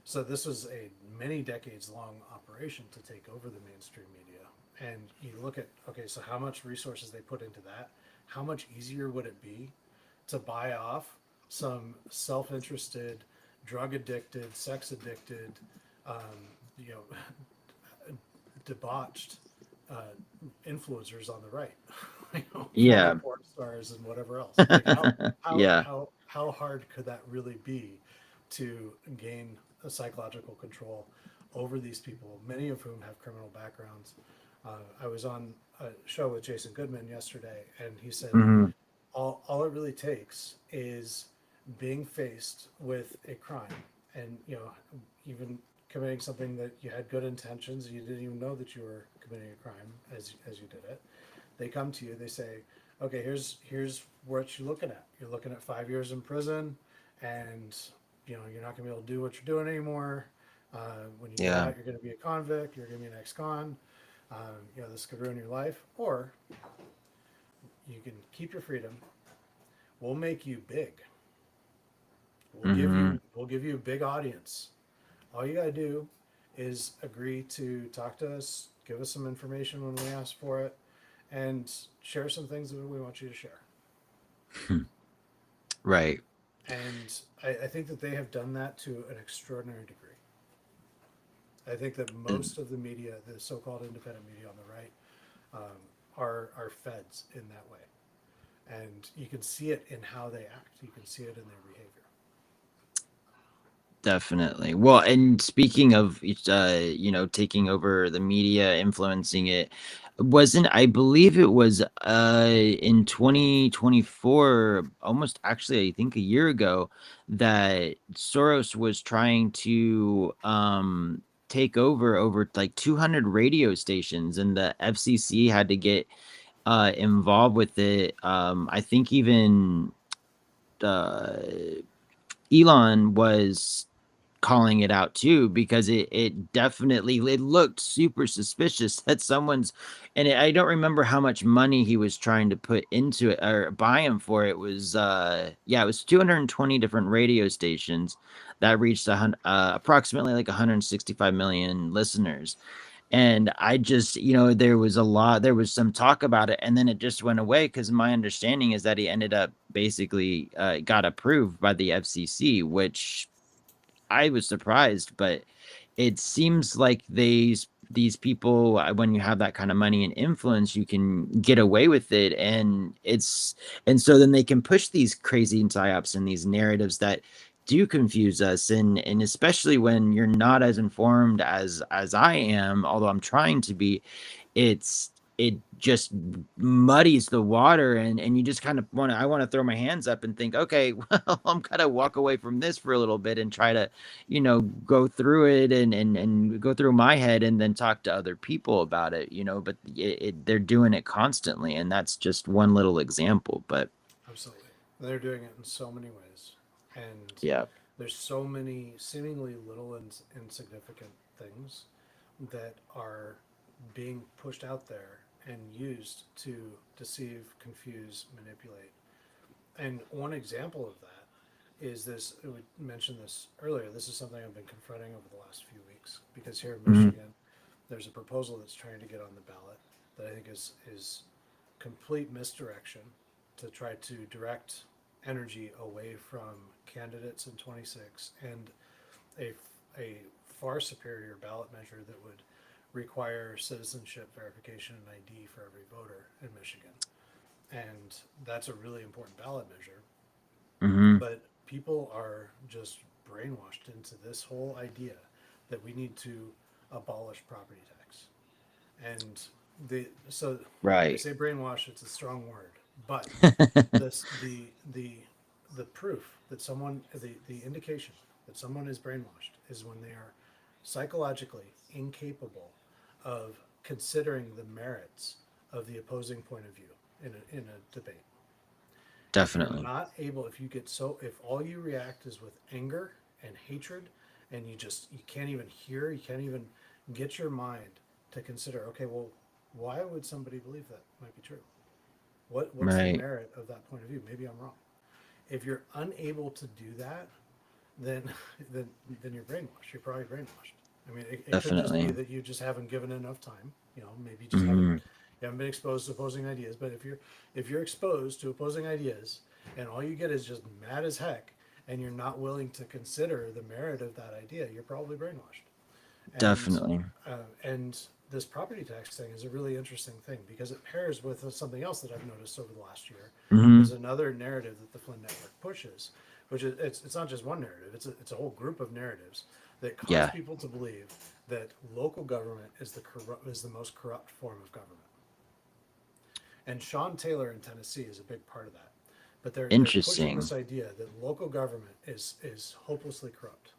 so this was a many decades long operation to take over the mainstream media. And you look at, okay, so how much resources they put into that? How much easier would it be to buy off some self-interested, drug-addicted, sex-addicted, um, you know, debauched uh, influencers on the right, former Yeah. porn stars and whatever else. Like Yeah. how hard could that really be to gain a psychological control over these people, many of whom have criminal backgrounds? I was on a show with Jason Goodman yesterday, and he said Hmm. all it really takes is being faced with a crime, and even committing something that you had good intentions, you didn't even know that you were committing a crime as you did it. They come to you, they say, okay, here's what you're looking at. You're looking at 5 years in prison, and you're not going to be able to do what you're doing anymore. When you get Yeah. out, you're going to be a convict. You're going to be an ex-con. This could ruin your life, or you can keep your freedom. We'll make you big. Hmm. We'll give you a big audience. All you gotta do is agree to talk to us, give us some information when we ask for it, and share some things that we want you to share. Right. And I think that they have done that to an extraordinary degree. I think that most of the media, the so-called independent media on the right, are feds in that way, and you can see it in how they act. You can see it in their behavior. Definitely. Well, and speaking of taking over the media, influencing it, wasn't I believe it was in 2024, almost actually I think a year ago, that Soros was trying to take over like 200 radio stations, and the FCC had to get involved with it. I think even uh Elon was calling it out too, because it definitely, it looked super suspicious that someone's, and I don't remember how much money he was trying to put into it or buy him for. It was yeah, it was 220 different radio stations that reached approximately like 165 million listeners. And I just, there was some talk about it, and then it just went away, because my understanding is that he ended up basically got approved by the FCC, which I was surprised. But it seems like these people, when you have that kind of money and influence, you can get away with it, and so then they can push these crazy psyops and these narratives that do confuse us, and especially when you're not as informed as I am, although I'm trying to be. It just muddies the water, and you just kind of want to throw my hands up and think, okay, well, I'm gonna walk away from this for a little bit and try to go through it, and go through my head, and then talk to other people about it, but they're doing it constantly, and that's just one little example. But Absolutely. They're doing it in so many ways. And yeah. there's so many seemingly little and insignificant things that are being pushed out there and used to deceive, confuse, manipulate. And one example of that is this. We mentioned this earlier. This is something I've been confronting over the last few weeks, because here in Hmm. Michigan, there's a proposal that's trying to get on the ballot that I think is complete misdirection to try to direct energy away from candidates in 26, and a, a far superior ballot measure that would require citizenship verification and ID for every voter in Michigan. And that's a really important ballot measure. Hmm. But people are just brainwashed into this whole idea that we need to abolish property tax. And so I Right. say brainwash, it's a strong word, but this the proof that the indication that someone is brainwashed is when they are psychologically incapable of considering the merits of the opposing point of view in a debate. If you're Definitely. not able, if all you react is with anger and hatred, and you can't even hear, you can't even get your mind to consider, okay, well, why would somebody believe that might be true? What's the Right. merit of that point of view? Maybe I'm wrong. If you're unable to do that, then then then you're brainwashed. You're probably brainwashed. I mean, it could just be Definitely. that you just haven't given enough time. Maybe you just Hmm. haven't been exposed to opposing ideas. But if you're exposed to opposing ideas and all you get is just mad as heck, and you're not willing to consider the merit of that idea, you're probably brainwashed. And Definitely. and this property tax thing is a really interesting thing because it pairs with something else that I've noticed over the last year. Hmm. Is another narrative that the Flynn Network pushes, which is it's not just one narrative; it's a whole group of narratives that cause Yeah. people to believe that local government is the most corrupt form of government. And Sean Taylor in Tennessee is a big part of that. But they're pushing Interesting. this idea that local government is hopelessly corrupt,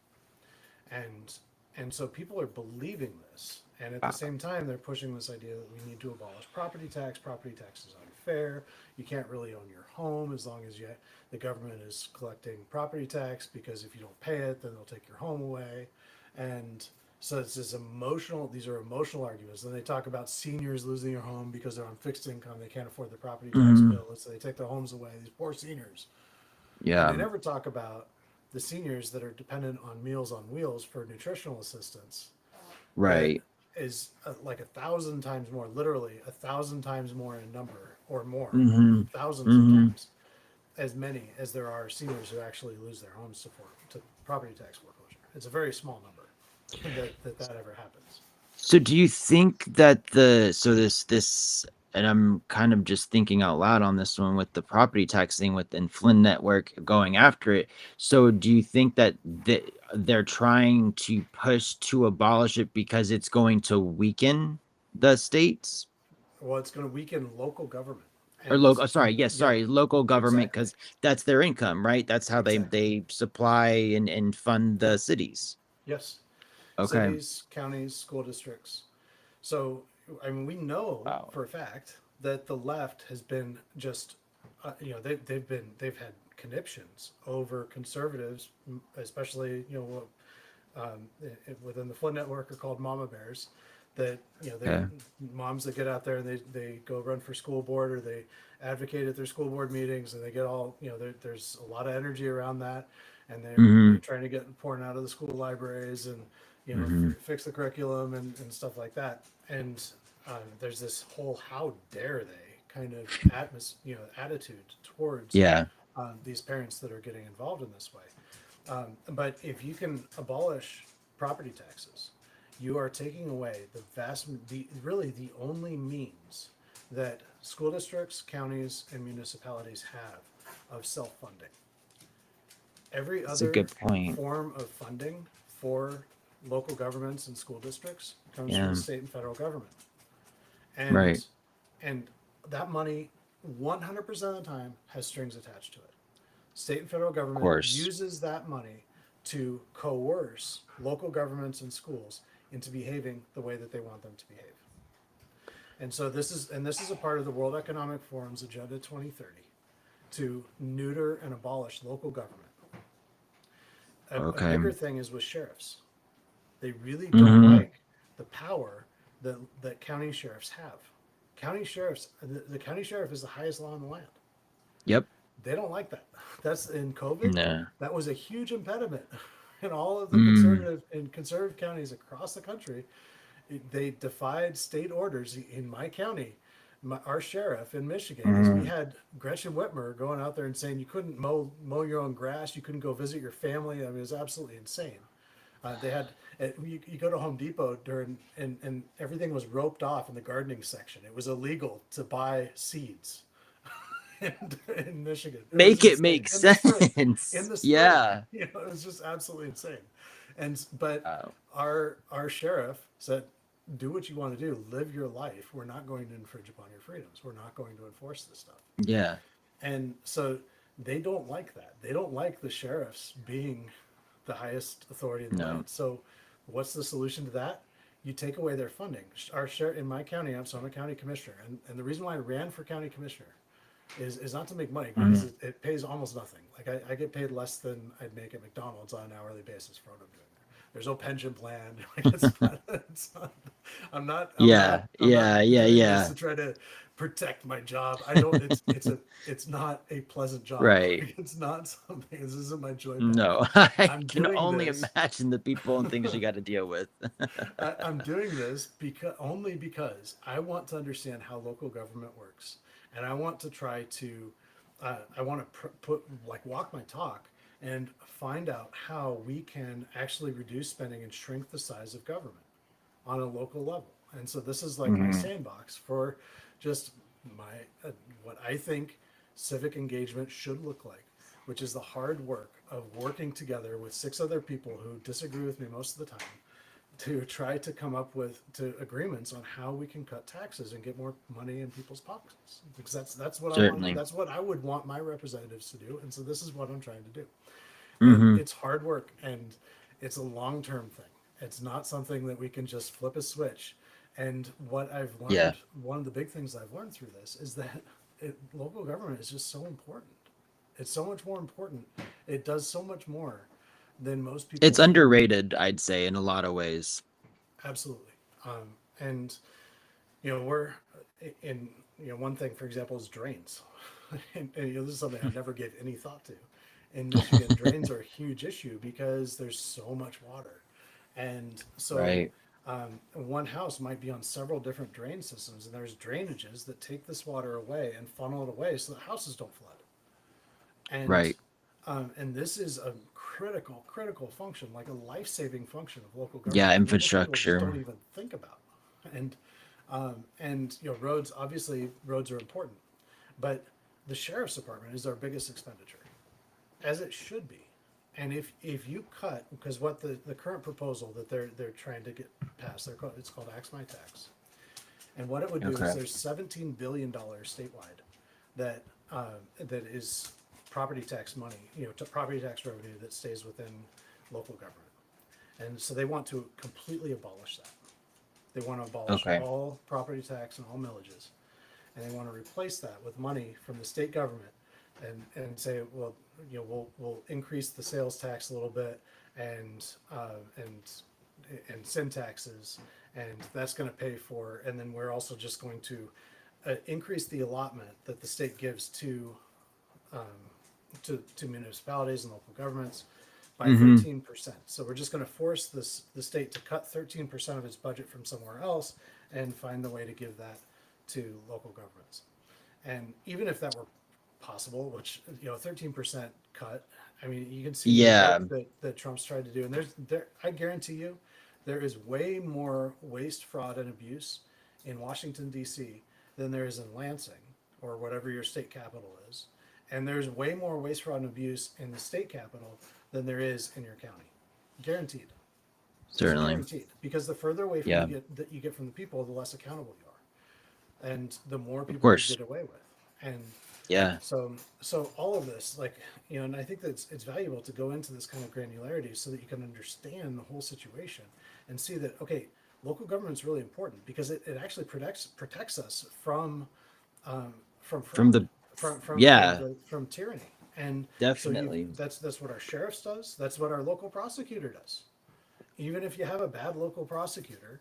and and so people are believing this, and at the Uh, same time they're pushing this idea that we need to abolish property tax. Property tax is unfair. You can't really own your home as long as the government is collecting property tax, because if you don't pay it, then they'll take your home away. And so it's this emotional, these are emotional arguments. Then they talk about seniors losing their home because they're on fixed income, they can't afford the property tax mhm. bill, so they take their homes away, these poor seniors. And Yeah. they never talk about the seniors that are dependent on Meals on Wheels for nutritional assistance, that Right. is like 1,000 times more, literally 1,000 times more in number or more, Hmm. thousands of Hmm. times as many as there are seniors who actually lose their homes to property tax foreclosure. It's a very small number that ever happens. So do you think that this and I'm kind of just thinking out loud on this one with the property tax thing with the Flynn Network going after it. So do you think that they're trying to push to abolish it because it's going to weaken the states Well, it's going to weaken local government, or and sorry, yes, yeah, sorry, local government exactly, because that's their income, right? That's how exactly. they supply and fund the cities. Yes, Okay. cities, counties, school districts. So, I mean, we know Wow. for a fact that the left has been just, they've had conniptions over conservatives, especially, within the Flynn Network are called mama bears. That they Okay. moms that get out there and they go run for school board, or they advocate at their school board meetings, and they get all there's a lot of energy around that, and they're Hmm. trying to get porn out of the school libraries, and Hmm. fix the curriculum and stuff like that. And there's this whole how dare they kind of attitude towards Yeah. these parents that are getting involved in this way. But if you can abolish property taxes, you are taking away really the only means that school districts, counties, and municipalities have of self-funding. Every That's a other good point. form of funding for local governments and school districts comes from Yeah. the state and federal government. Right. And and that money 100% of the time has strings attached to it. State and federal Of government course. uses that money to coerce local governments and schools into behaving the way that they want them to behave. And so this is a part of the World Economic Forum's Agenda 2030 to neuter and abolish local government. A Okay. bigger thing is with sheriffs. They really don't Hmm. like the power that county sheriffs have. County sheriffs, the county sheriff is the highest law in the land. Yep. They don't like that. That's in COVID. No. That was a huge impediment in all of the Mm. conservative counties across the country. They defied state orders in my county. Our sheriff in Michigan, is we Mm. had Gretchen Whitmer going out there and saying you couldn't mow your own grass, you couldn't go visit your family. I mean, it was absolutely insane. They had you go to Home Depot during and everything was roped off in the gardening section. It was illegal to buy seeds in Michigan. It was Make it insane make in the spring. In sense. the spring, Yeah. it was just absolutely insane. And but Oh. our sheriff said, "Do what you want to do. Live your life. We're not going to infringe upon your freedoms. We're not going to enforce this stuff." Yeah. And so they don't like that. They don't like the sheriffs being the highest authority in the No. land. So, what's the solution to that? You take away their funding. Our sheriff in my county, I'm a county commissioner, and the reason why I ran for county commissioner is not to make money, because Hmm. it pays almost nothing. Like I get paid less than I'd make at McDonald's on an hourly basis for what I'm doing there. There's no pension plan. Like it's not, Yeah. I'm not Yeah. Yeah. doing this Yeah. to try to protect my job. I don't. It's not a pleasant job. Right. Like, it's not something. This isn't my joy path. No. I I'm can doing only this. imagine the people and things you got to deal with. I'm doing this because I want to understand how local government works, and I want to try to I want to walk my talk and find out how we can actually reduce spending and shrink the size of government on a local level. And so this is like my Hmm. sandbox for just my what I think civic engagement should look like, which is the hard work of working together with 6 other people who disagree with me most of the time to try to come up with to agreements on how we can cut taxes and get more money in people's pockets, because that's what I want, Certainly. that's what I would want my representatives to do, and so this is what I'm trying to do. And Hmm. it's hard work, and it's a long-term thing. It's not something that we can just flip a switch. And what I've Yeah. learned, one of the big things I've learned through this is that local government is just so important. It's so much more important. It does so much more than most people It's think. underrated, I'd say, in a lot of ways. Absolutely. And we're in, one thing, for example, is drains. And this is something I never gave any thought to. In Michigan, drains are a huge issue because there's so much water. And so Right. one house might be on several different drain systems, and there's drainages that take this water away and funnel it away so the houses don't flood. And Right. this is a critical function, like a life-saving function of local Yeah. government that most people just don't Infrastructure. even think about. And roads, obviously roads are important, but the sheriff's department is our biggest expenditure, as it should be. And if you cut, because what the current proposal that they're trying to get passed, it's called Axe My Tax. And what it would do is Okay. there's $17 billion statewide that that is property tax money, to property tax revenue that stays within local government. And so they want to completely abolish that. They want to abolish Okay. all property tax and all millages, and they want to replace that with money from the state government, and say, well, we'll increase the sales tax a little bit, and sin taxes, and that's going to pay for, and then we're also just going to increase the allotment that the state gives to municipalities and local governments by Hmm. 13%. So we're just going to force the state to cut 13% of its budget from somewhere else and find the way to give that to local governments. And even if that were possible, which 13% cut, I mean, you can see the Yeah. work that Trump's tried to do, and I guarantee you, there is way more waste, fraud, and abuse in Washington D.C. than there is in Lansing or whatever your state capital is, and there's way more waste, fraud, and abuse in the state capital than there is in your county. Guaranteed. It's Certainly. guaranteed, because the further away from Yeah. you get from the people, the less accountable you are, and the more Of people you course. get away with. And Yeah. so all of this, like, and I think that it's valuable to go into this kind of granularity so that you can understand the whole situation and see that, okay, local government is really important because it actually protects us from From fraud, the. from Yeah. from tyranny. And so Definitely. that's what our sheriffs does. That's what our local prosecutor does. Even if you have a bad local prosecutor,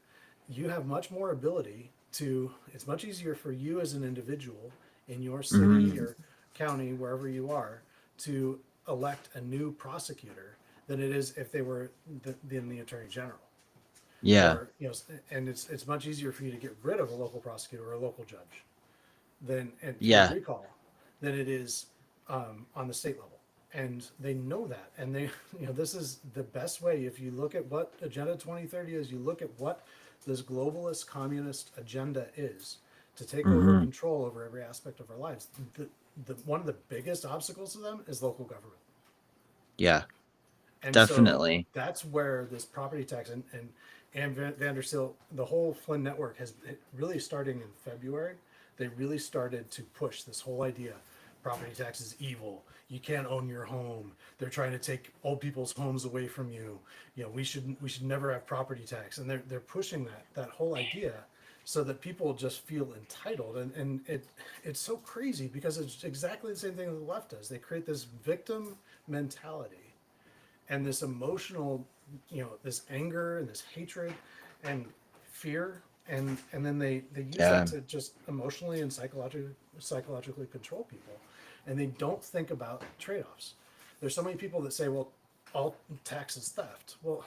you have much more ability to. It's much easier for you as an individual in your city Hmm. or county, wherever you are, to elect a new prosecutor than it is if they were the attorney general. Yeah. Or and it's much easier for you to get rid of a local prosecutor or a local judge than and through Yeah. recall than it is on the state level. And they know that, and they this is the best way. If you look at what Agenda 2030 is, you look at what this globalist communist agenda is, to take over Hmm. control over every aspect of our lives. The one of the biggest obstacles to them is local government. Yeah. And so Definitely. that's where this property tax and Vandersteel, the whole Flynn network has really, starting in February, they really started to push this whole idea: property tax is evil. You can't own your home. They're trying to take old people's homes away from you. We should never have property tax, and they're pushing that whole idea so that people just feel entitled, and it's so crazy because it's exactly the same thing that the left does. They create this victim mentality and this emotional, this anger and this hatred and fear, and then they use that Yeah. to just emotionally and psychologically control people, and they don't think about trade-offs. There's so many people that say, well, all tax is theft. Well,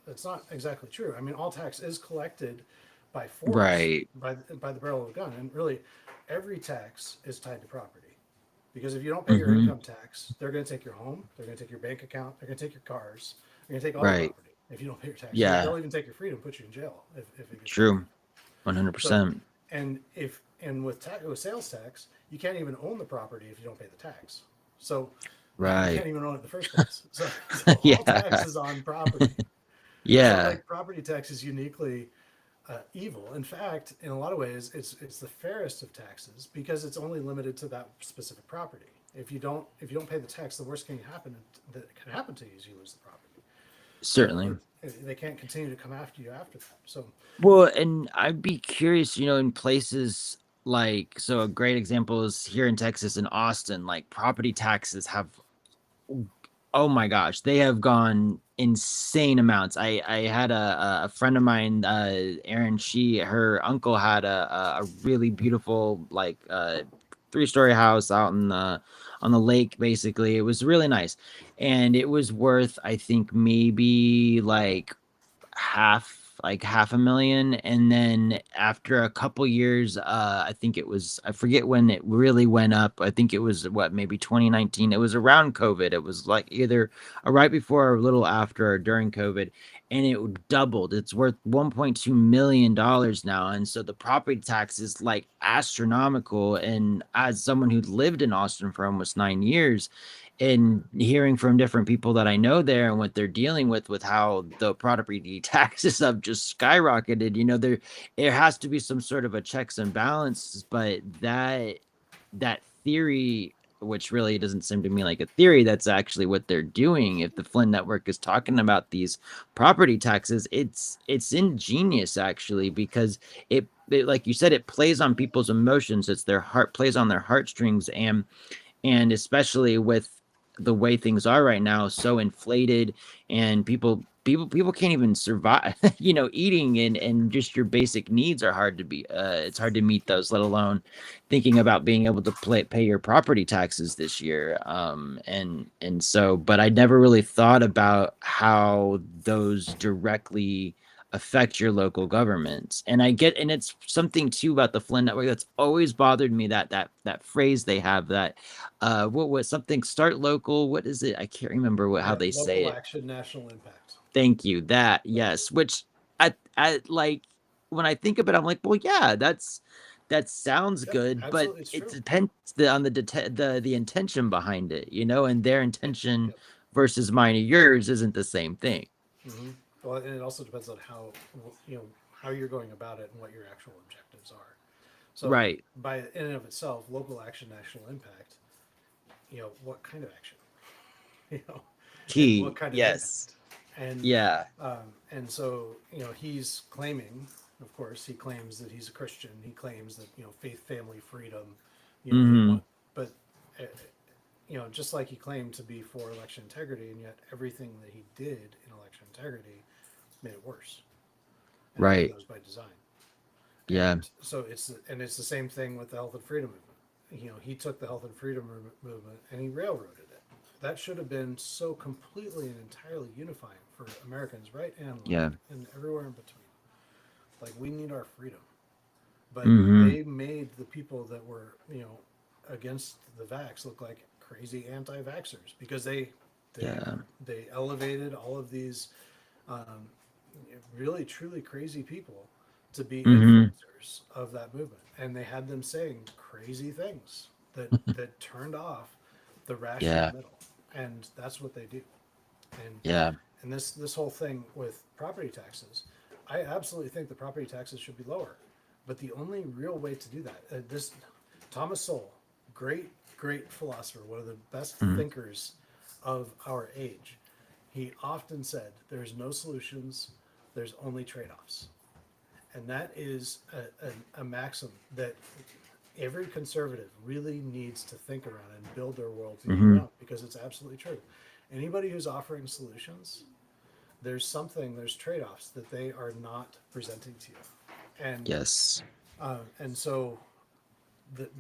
it's not exactly true. I mean, all tax is collected by force, Right. by the barrel of a gun, and really every tax is tied to property. Because if you don't pay your Mm-hmm. income tax, they're going to take your home, they're going to take your bank account, they're going to take your cars, they're going to take all your Right. property if you don't pay your tax. Yeah. They'll even take your freedom, put you in jail if it gets bad True. enough. So, 100%. and with sales tax, you can't even own the property if you don't pay the tax. So you Right. can't even own it in the first place. So all Yeah. taxes on property. So Yeah. like property tax is uniquely evil. In fact, in a lot of ways, it's the fairest of taxes because it's only limited to that specific property. If you don't pay the tax, the worst thing that can happen to you is you lose the property. So Certainly. they can't continue to come after you after that. So Well, and I'd be curious, in places like, so a great example is here in Texas in Austin, like property taxes have, oh my gosh, they have gone insane amounts. I had a friend of mine, Erin, her uncle had a really beautiful, like, 3-story house out on the lake, basically. It was really nice. And it was worth, I think, maybe half a million. And then after a couple years, I think it was, I forget when it really went up. I think it was what, maybe 2019. It was around COVID. It was like either right before or a little after or during COVID, and it doubled. It's worth $1.2 million now. And so the property tax is like astronomical. And as someone who lived in Austin for almost 9 years, and hearing from different people that I know there and what they're dealing with how the property taxes have just skyrocketed, there has to be some sort of a checks and balances. But that theory, which really doesn't seem to me like a theory, that's actually what they're doing. If the Flynn Network is talking about these property taxes, it's ingenious actually, because it, like you said, it plays on people's emotions. It's their heart, plays on their heartstrings. And especially with the way things are right now, so inflated, and people can't even survive, eating, and just your basic needs are hard to be, it's hard to meet those, let alone thinking about being able to pay your property taxes this year. And so, but I never really thought about how those directly affect your local governments. And I get, and it's something too about the Flynn Network that's always bothered me, that phrase they have, that what was something, start local, what is it, I can't remember how yeah, they say local it. action, national impact. Thank you, that, yes. Which I like, when I think of it, I'm like, well, yeah, that sounds Yep, good, but absolutely, it's it true. depends on the intention behind it, and their Yep, intention yep. versus mine or yours isn't the same thing. Hmm. Well, and it also depends on how you're going about it and what your actual objectives are. So, Right. by in and of itself, local action, national impact. What kind of action? You know, and what Key. kind of Yes. impact? And Yeah. so he's claiming, of course, he claims that he's a Christian. He claims that faith, family, freedom. They Hmm. want, but uh, just like he claimed to be for election integrity, and yet everything that he did in election integrity made it worse. And I think Right. that was by design. Yeah. And so it's the same thing with the health and freedom movement. He took the health and freedom movement and he railroaded it. That should have been so completely and entirely unifying for Americans, right and Yeah. left, and everywhere in between. Like we need our freedom, but Hmm. they made the people that were against the vax look like crazy anti-vaxxers because they Yeah. they elevated all of these um, really truly crazy people to be Hmm. influencers of that movement, and they had them saying crazy things that turned off the rational Yeah. middle, and that's what they do. And Yeah. this whole thing with property taxes, I absolutely think the property taxes should be lower, but the only real way to do that, this Thomas Sowell, great philosopher, one of the best Hmm. thinkers of our age, he often said, "There's no solutions, there's only trade-offs." And that is a maxim that every conservative really needs to think around and build their worldview Hmm. around because it's absolutely true. Anybody who's offering solutions, there's trade-offs that they are not presenting to you. And so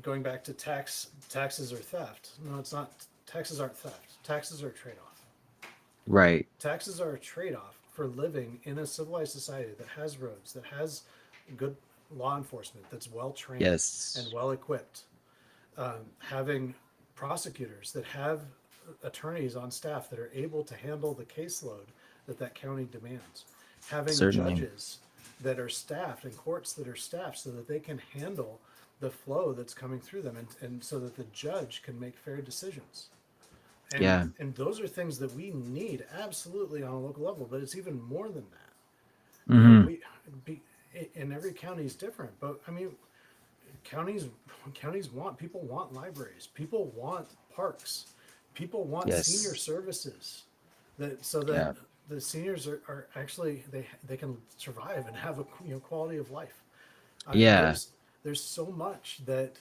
going back to taxes are theft. No, it's not. Taxes aren't theft. Taxes are a trade-off. Right. Taxes are a trade-off for living in a civilized society that has roads, that has good law enforcement, that's well trained and Yes. well equipped, having prosecutors, that have attorneys on staff that are able to handle the caseload that county demands, having Certainly. judges that are staffed and courts that are staffed so that they can handle the flow that's coming through them, and so that the judge can make fair decisions. Yeah. And those are things that we need absolutely on a local level, but it's even more than that. Hmm. We be, in every county is different, but I mean, counties people want libraries, people want parks, people want senior Yes. services, that so that Yeah. the seniors are actually, they can survive and have a quality of life. Yeah. There's so much that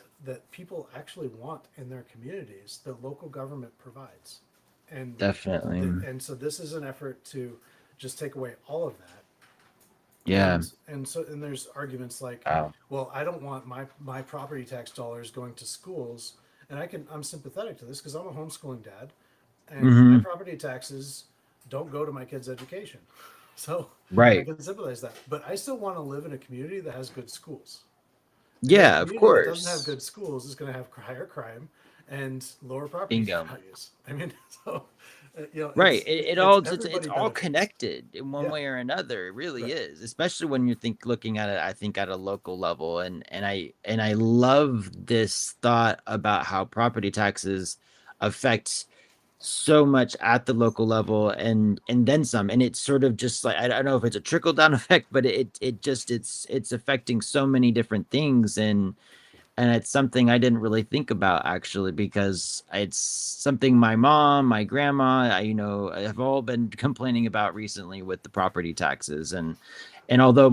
people actually want in their communities that local government provides, and Definitely. so this is an effort to just take away all of that. Yeah. And there's arguments like, Wow. well, I don't want my property tax dollars going to schools, and I'm sympathetic to this because I'm a homeschooling dad, and my Hmm. property taxes don't go to my kids' education, so I Right. can sympathize that. But I still want to live in a community that has good schools, because a Yeah, of community that doesn't have course. good schools is going to have higher crime and lower property Bingo. values. I mean, so Right. It it's all it's everybody all benefits. connected in one Yeah, way or another. It really right. is, especially when you think looking at it, I think at a local level. And I love this thought about how property taxes affect so much at the local level and then some. And it's sort of just like, I don't know if it's a trickle down effect, but it's affecting so many different things. And it's something I didn't really think about actually, because it's something my mom, my grandma, have all been complaining about recently with the property taxes. And although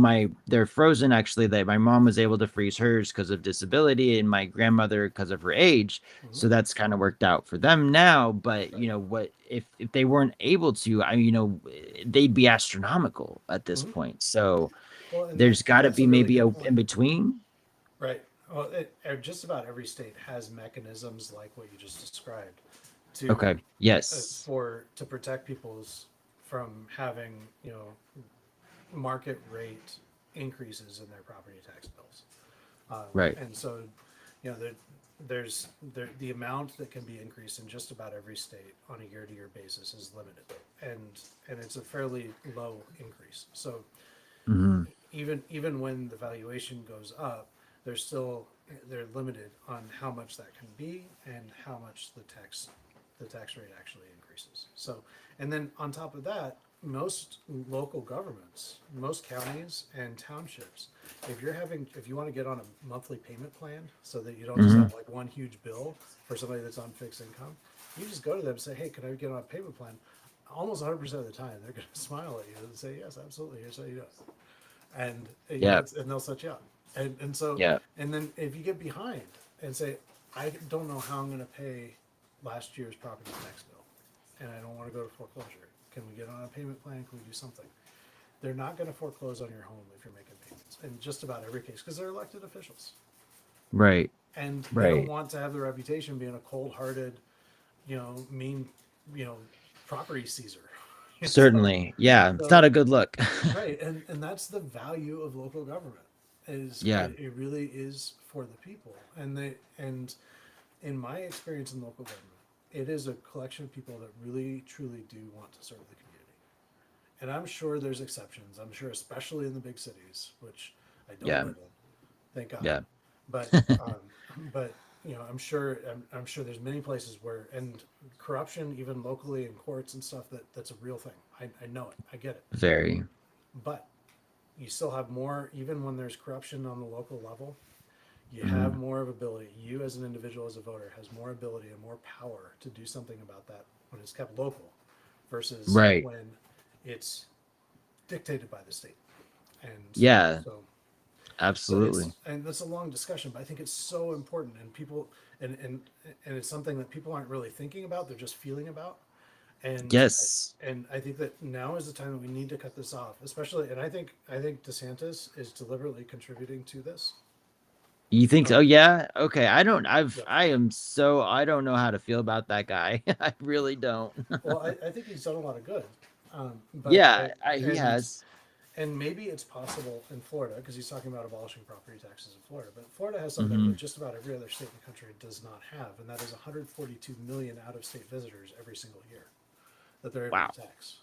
they're frozen, actually, that my mom was able to freeze hers because of disability, and my grandmother because of her age. Hmm. So that's kind of worked out for them now. But Right. what if they weren't able to, they'd be astronomical at this Hmm. point. So Well, there's got to that's be a really maybe a good in point. between. Right. Well, just about every state has mechanisms like what you just described to Okay. Yes. to protect people's from having market rate increases in their property tax bills. Right. And so, there, the amount that can be increased in just about every state on a year-to-year basis is limited, and it's a fairly low increase. So Hmm. even when the valuation goes up, they're limited on how much that can be and how much the tax rate actually increases. So, and then on top of that, most local governments, most counties and townships, if you want to get on a monthly payment plan so that you don't just Hmm. have like one huge bill for somebody that's on fixed income, you just go to them and say, hey, can I get on a payment plan? Almost 100% of the time, they're going to smile at you and say, yes, absolutely. Here's how you do it. And Yeah. and they'll set you up. And so, Yeah. and then if you get behind and say, I don't know how I'm going to pay last year's property tax bill, and I don't want to go to foreclosure, can we get on a payment plan? Can we do something? They're not going to foreclose on your home if you're making payments in just about every case, because they're elected officials, Right. and they don't Right. want to have the reputation being a cold-hearted, mean, you know, property seizer. So, Certainly. Yeah. It's not so a good look. right, and that's the value of local government. Is Yeah. it really is for the people, and in my experience in local government, it is a collection of people that really truly do want to serve the community. And I'm sure there's exceptions. I'm sure, especially in the big cities, which I don't Yeah. live in, thank God. Yeah. But but I'm sure there's many places where, and corruption even locally in courts and stuff, that's a real thing. I know it. I get it. Very. But you still have more, even when there's corruption on the local level, you have Hmm. more of ability. You as an individual, as a voter, has more ability and more power to do something about that when it's kept local versus Right. when it's dictated by the state. And Yeah. so Absolutely. and that's a long discussion, but I think it's so important, and people, and and and it's something that people aren't really thinking about, they're just feeling about. and Yes. and I think that now is the time that we need to cut this off, especially. And I think DeSantis is deliberately contributing to this. You think so? um, Yeah. Okay. yeah. I don't know how to feel about that guy. I really don't. Well, I think he's done a lot of good. But Yeah, he and has. and maybe it's possible in Florida because he's talking about abolishing property taxes in Florida. But Florida has something Mm-hmm. that just about every other state in the country does not have, and that is 142 million out-of-state visitors every single year that they're able Wow. to tax.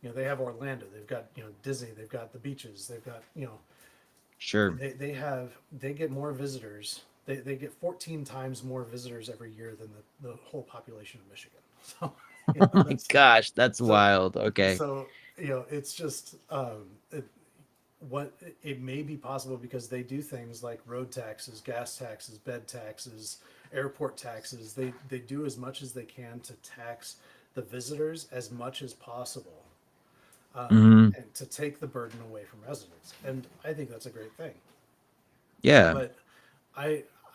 They have Orlando, they've got Disney, they've got the beaches, they've got Sure. they get more visitors. They get 14 times more visitors every year than the whole population of Michigan. So Oh my that's gosh, that's so wild. Okay. so it's just what it may be possible because they do things like road taxes, gas taxes, bed taxes, airport taxes. They do as much as they can to tax the visitors as much as possible, Hmm. and to take the burden away from residents. And I think that's a great thing. Yeah. But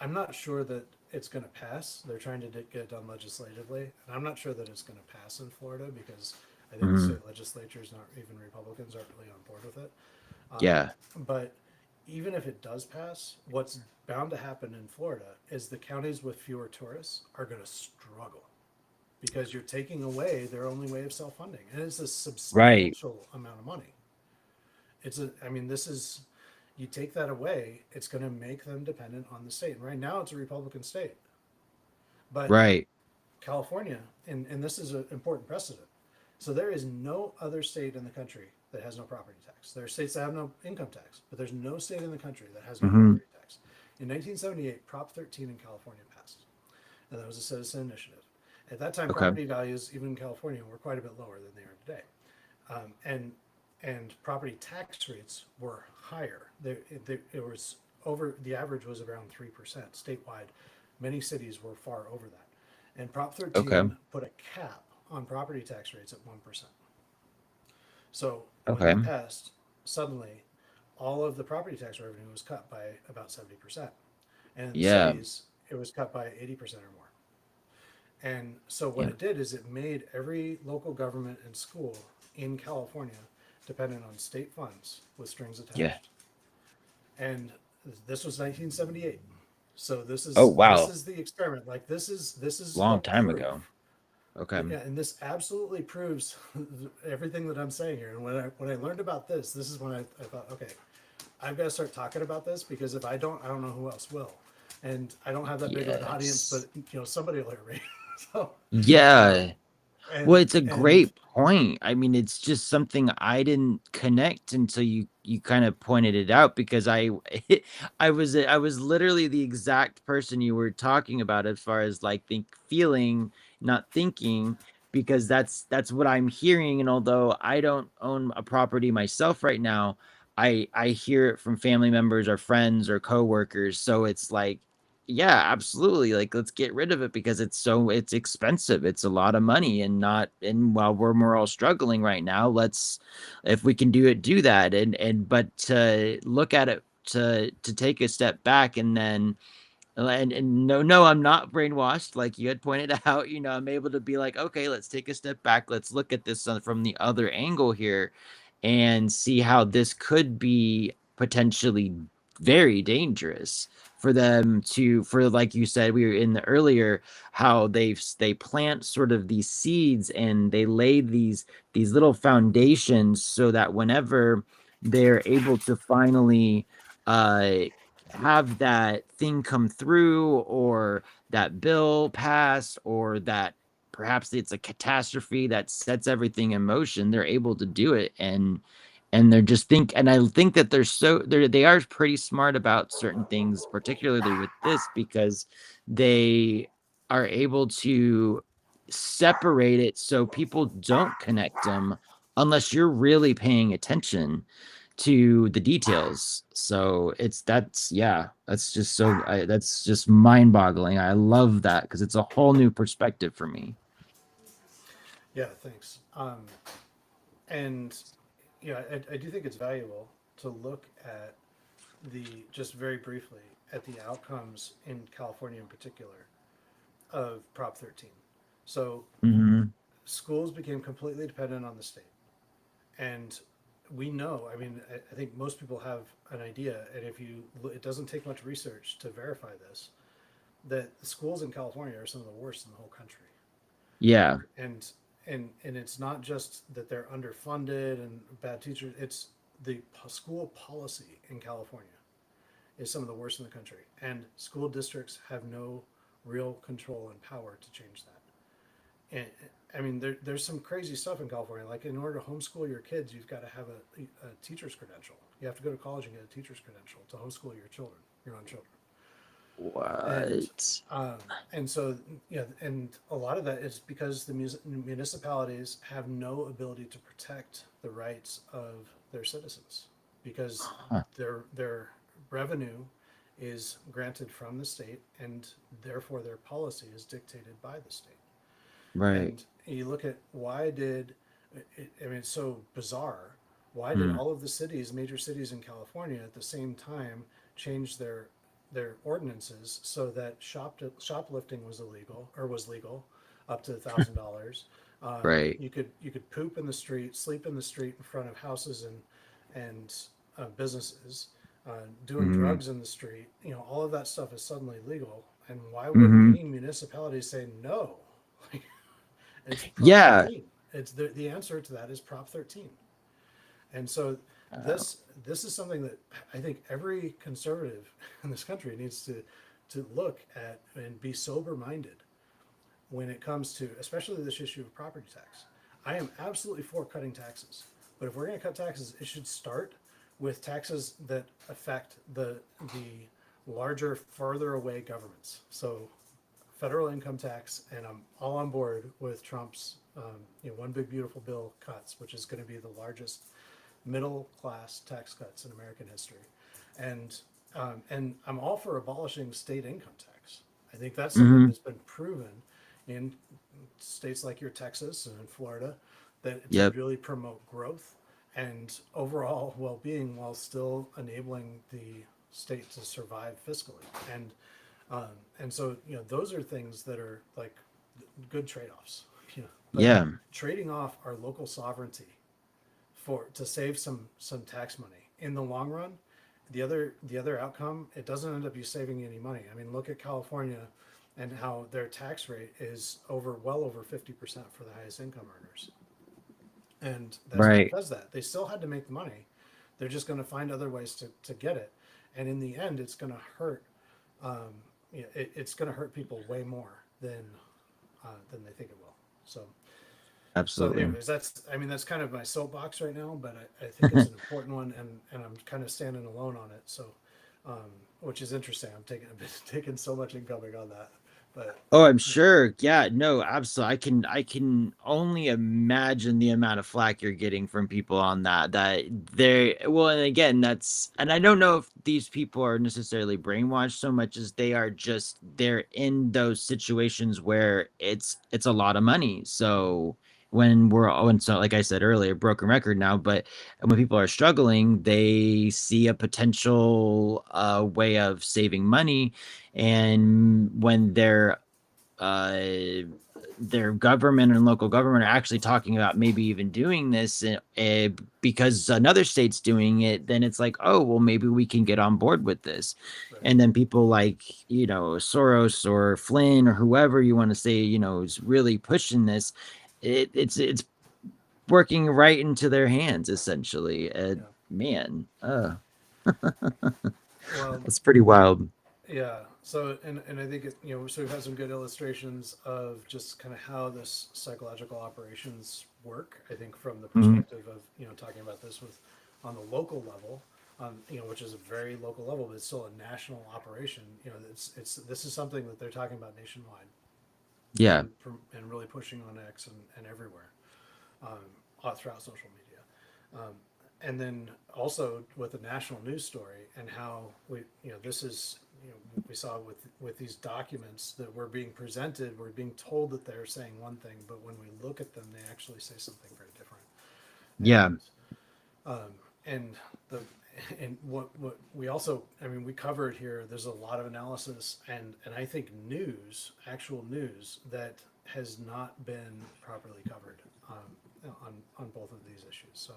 I'm not sure that it's going to pass. They're trying to get it done legislatively, and I'm not sure that it's going to pass in Florida because I think the Hmm. state legislatures, not even Republicans, aren't really on board with it. Yeah. But even if it does pass, what's bound to happen in Florida is the counties with fewer tourists are going to struggle because you're taking away their only way of self-funding, and it's a Right. substantial amount of money. I mean, this is, you take that away, it's going to make them dependent on the state. And right now, it's a Republican state, but Right. California, and this is an important precedent. So there is no other state in the country that has no property tax. There are states that have no income tax, but there's no state in the country that has no Hmm. property tax. In 1978, Prop 13 in California passed, and that was a citizen initiative. At that time, Okay. property values, even in California, were quite a bit lower than they are today, um, and and property tax rates were higher. It was over, the average was around 3% statewide. Many cities were far over that, and Prop Okay. 13 put a cap on property tax rates at 1%. So when Okay. that passed, suddenly all of the property tax revenue was cut by about 70%. And in Yeah. cities, it was cut by 80% or more. And so what Yeah. it did is it made every local government and school in California dependent on state funds with strings Yeah. attached. And this was 1978. So this Oh, is this wow. is the experiment. Like this is a Long time ago. proof. Okay. Yeah, and this absolutely proves everything that I'm saying here. And when I learned about this is when I thought, okay, I've got to start talking about this because if I don't know who else will. And I don't have that big of an audience, but Yes. somebody will hear me. So, um, Yeah. Well, and it's a and great point. I mean, it's just something I didn't connect until you kind of pointed it out because I was literally the exact person you were talking about as far as like feeling, not thinking, because that's what I'm hearing. And although I don't own a property myself right now, I hear it from family members or friends or coworkers. So it's like, yeah, absolutely. Like, let's get rid of it because it's expensive. It's a lot of money and not, and while we're all struggling right now, let's, if we can do it, do that. But to look at it, to take a step back and then, and no, I'm not brainwashed. Like you had pointed out, I'm able to be like, okay, let's take a step back. Let's look at this from the other angle here and see how this could be potentially very dangerous for them for like you said, we were in the earlier, how they plant sort of these seeds and they lay these little foundations so that whenever they're able to finally uh have that thing come through or that bill pass or that perhaps it's a catastrophe that sets everything in motion, they're able to do it. And they're just and I think that they are pretty smart about certain things, particularly with this, because they are able to separate it so people don't connect them unless you're really paying attention to the details. So that's just that's just mind-boggling. I love that because it's a whole new perspective for me. yeah, thanks. And I do think it's valuable to look at just very briefly at the outcomes in California in particular of Prop 13. So Hmm. schools became completely dependent on the state. And we know, I mean, I think most people have an idea, and it doesn't take much research to verify this, that the schools in California are some of the worst in the whole country. Yeah. And and it's not just that they're underfunded and bad teachers. It's school policy in California is some of the worst in the country, and school districts have no real control and power to change that. And I mean, there's some crazy stuff in California. Like, in order to homeschool your kids, you've got to have a teacher's credential. You have to go to college and get a teacher's credential to homeschool your children, your own children. And What? um, and so, yeah, and a lot of that is because the municipalities have no ability to protect the rights of their citizens, because Huh. their revenue is granted from the state, and therefore their policy is dictated by the state. Right. And you look at why did I mean, it's so bizarre. Why did Mm. all of the cities, major cities in California, at the same time change their ordinances so that shoplifting was illegal, or was legal, up to $1,000. Right. You could poop in the street, sleep in the street in front of houses and businesses, doing Mm-hmm. drugs in the street. All of that stuff is suddenly legal. And why would Mm-hmm. any municipality say no? Like, it's Prop Yeah. 13. It's the answer to that is Prop 13. And so Uh, this is something that I think every conservative in this country needs to look at and be sober minded when it comes to, especially this issue of property tax. I am absolutely for cutting taxes, but if we're going to cut taxes, it should start with taxes that affect the larger, further away governments. So federal income tax, and I'm all on board with Trump's one big beautiful bill cuts, which is going to be the largest middle class tax cuts in American history, and I'm all for abolishing state income tax. I think that's something mm-hmm. that's been proven in states like your Texas and in Florida, that to Yep. really promote growth and overall well-being while still enabling the state to survive fiscally. And so those are things that are like good trade-offs. But Yeah. trading off our local sovereignty for to save some tax money in the long run, the other outcome, it doesn't end up you saving any money. I mean, look at California and how their tax rate is well over 50% for the highest income earners. And that's Right. because that they still had to make the money. They're just going to find other ways to get it. And in the end, it's going to hurt. Um, it's going to hurt people way more than they think it will. So Absolutely. anyways, that's kind of my soapbox right now, but I think it's an important one, and I'm kind of standing alone on it. So, which is interesting. I'm taking so much incoming on that, but Oh, I'm sure. Yeah, no, absolutely. I can only imagine the amount of flack you're getting from people on that. That they well, and again, and I don't know if these people are necessarily brainwashed so much as they're in those situations where it's a lot of money. So and so like I said earlier, broken record now, but when people are struggling, they see a potential way of saving money, and when uh, their government and local government are actually talking about maybe even doing this because another state's doing it, then it's like, oh, well, maybe we can get on board with this. right, And then people like, Soros or Flynn or whoever you want to say, is really pushing this. It's working right into their hands, essentially. yeah. Man, Well, that's pretty wild. yeah. So and I think so we've had some good illustrations of just kind of how this psychological operations work. I think from the Mhm. perspective of talking about this with on the local level, which is a very local level, but it's still a national operation. It's this is something that they're talking about nationwide, Yeah. and really pushing on X and everywhere, throughout social media. Um, and then also with the national news story and how this is, we saw with these documents that were being presented, we're being told that they're saying one thing, but when we look at them, they actually say something very different. Yeah. Um, and the and what we also, I mean, we covered here, there's a lot of analysis and I think actual news that has not been properly covered, on both of these issues. So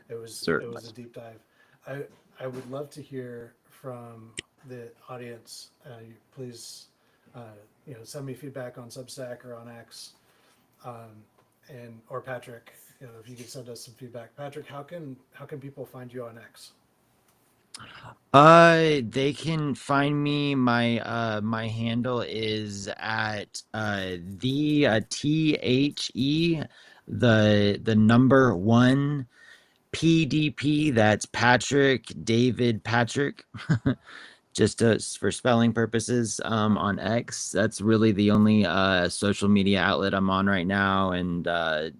it was Certainly. a deep dive. I would love to hear from the audience. Please, send me feedback on Substack or on X, and or Patrick, if you could send us some feedback. Patrick, how can people find you on X? They can find me. My handle is at the THE, the number one PDP. That's Patrick David Patrick. Just for spelling purposes, on X. That's really the only social media outlet I'm on right now, and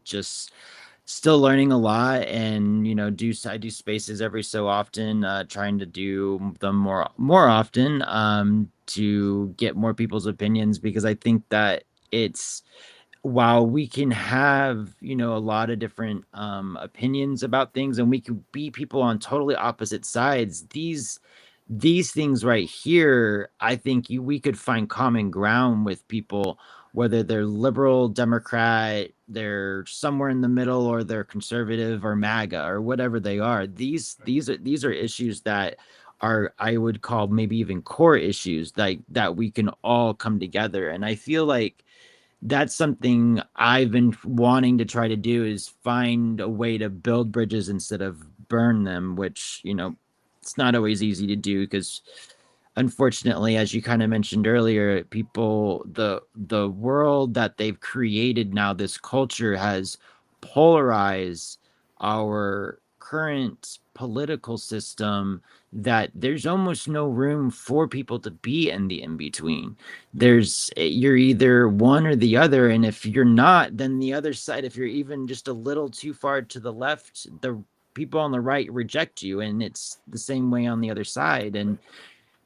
just still learning a lot. And I do spaces every so often, trying to do them more often, to get more people's opinions, because I think that it's while we can have a lot of different opinions about things, and we could be people on totally opposite sides, these things right here, I think we could find common ground with people, whether they're liberal, Democrat, they're somewhere in the middle, or they're conservative or MAGA or whatever they are. These are issues that are, I would call, maybe even core issues, like that we can all come together. And I feel like that's something I've been wanting to try to do, is find a way to build bridges instead of burn them, which, it's not always easy to do, because unfortunately, as you kind of mentioned earlier, people, the world that they've created now, this culture has polarized our current political system, that there's almost no room for people to be in the in between. You're either one or the other, and if you're not, then the other side, if you're even just a little too far to the left, the people on the right reject you, and it's the same way on the other side. And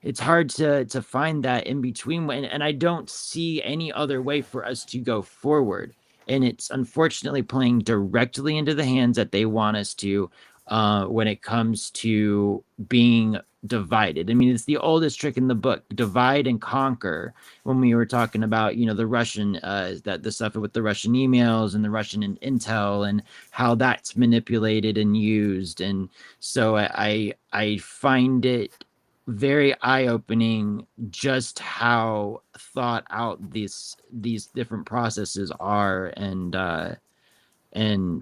it's hard to find that in between, and I don't see any other way for us to go forward. And it's unfortunately playing directly into the hands that they want us to, when it comes to being divided. I mean, it's the oldest trick in the book, divide and conquer. When we were talking about, the Russian, that the stuff with the Russian emails and the Russian intel, and how that's manipulated and used. And so I find it very eye-opening just how thought out these different processes are. And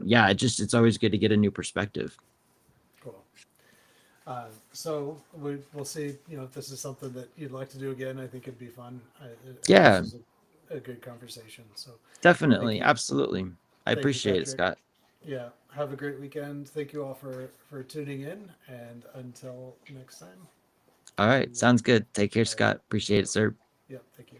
yeah, it's always good to get a new perspective. Cool. So we'll see. If this is something that you'd like to do again, I think it'd be fun. This Yeah, was a good conversation. So thank definitely, you, absolutely. I thank you, appreciate it, Patrick. Scott. Yeah, have a great weekend. Thank you all for tuning in, and until next time. All right, sounds good. Take care, All right. Scott. Appreciate it, sir. Yep. Thank you.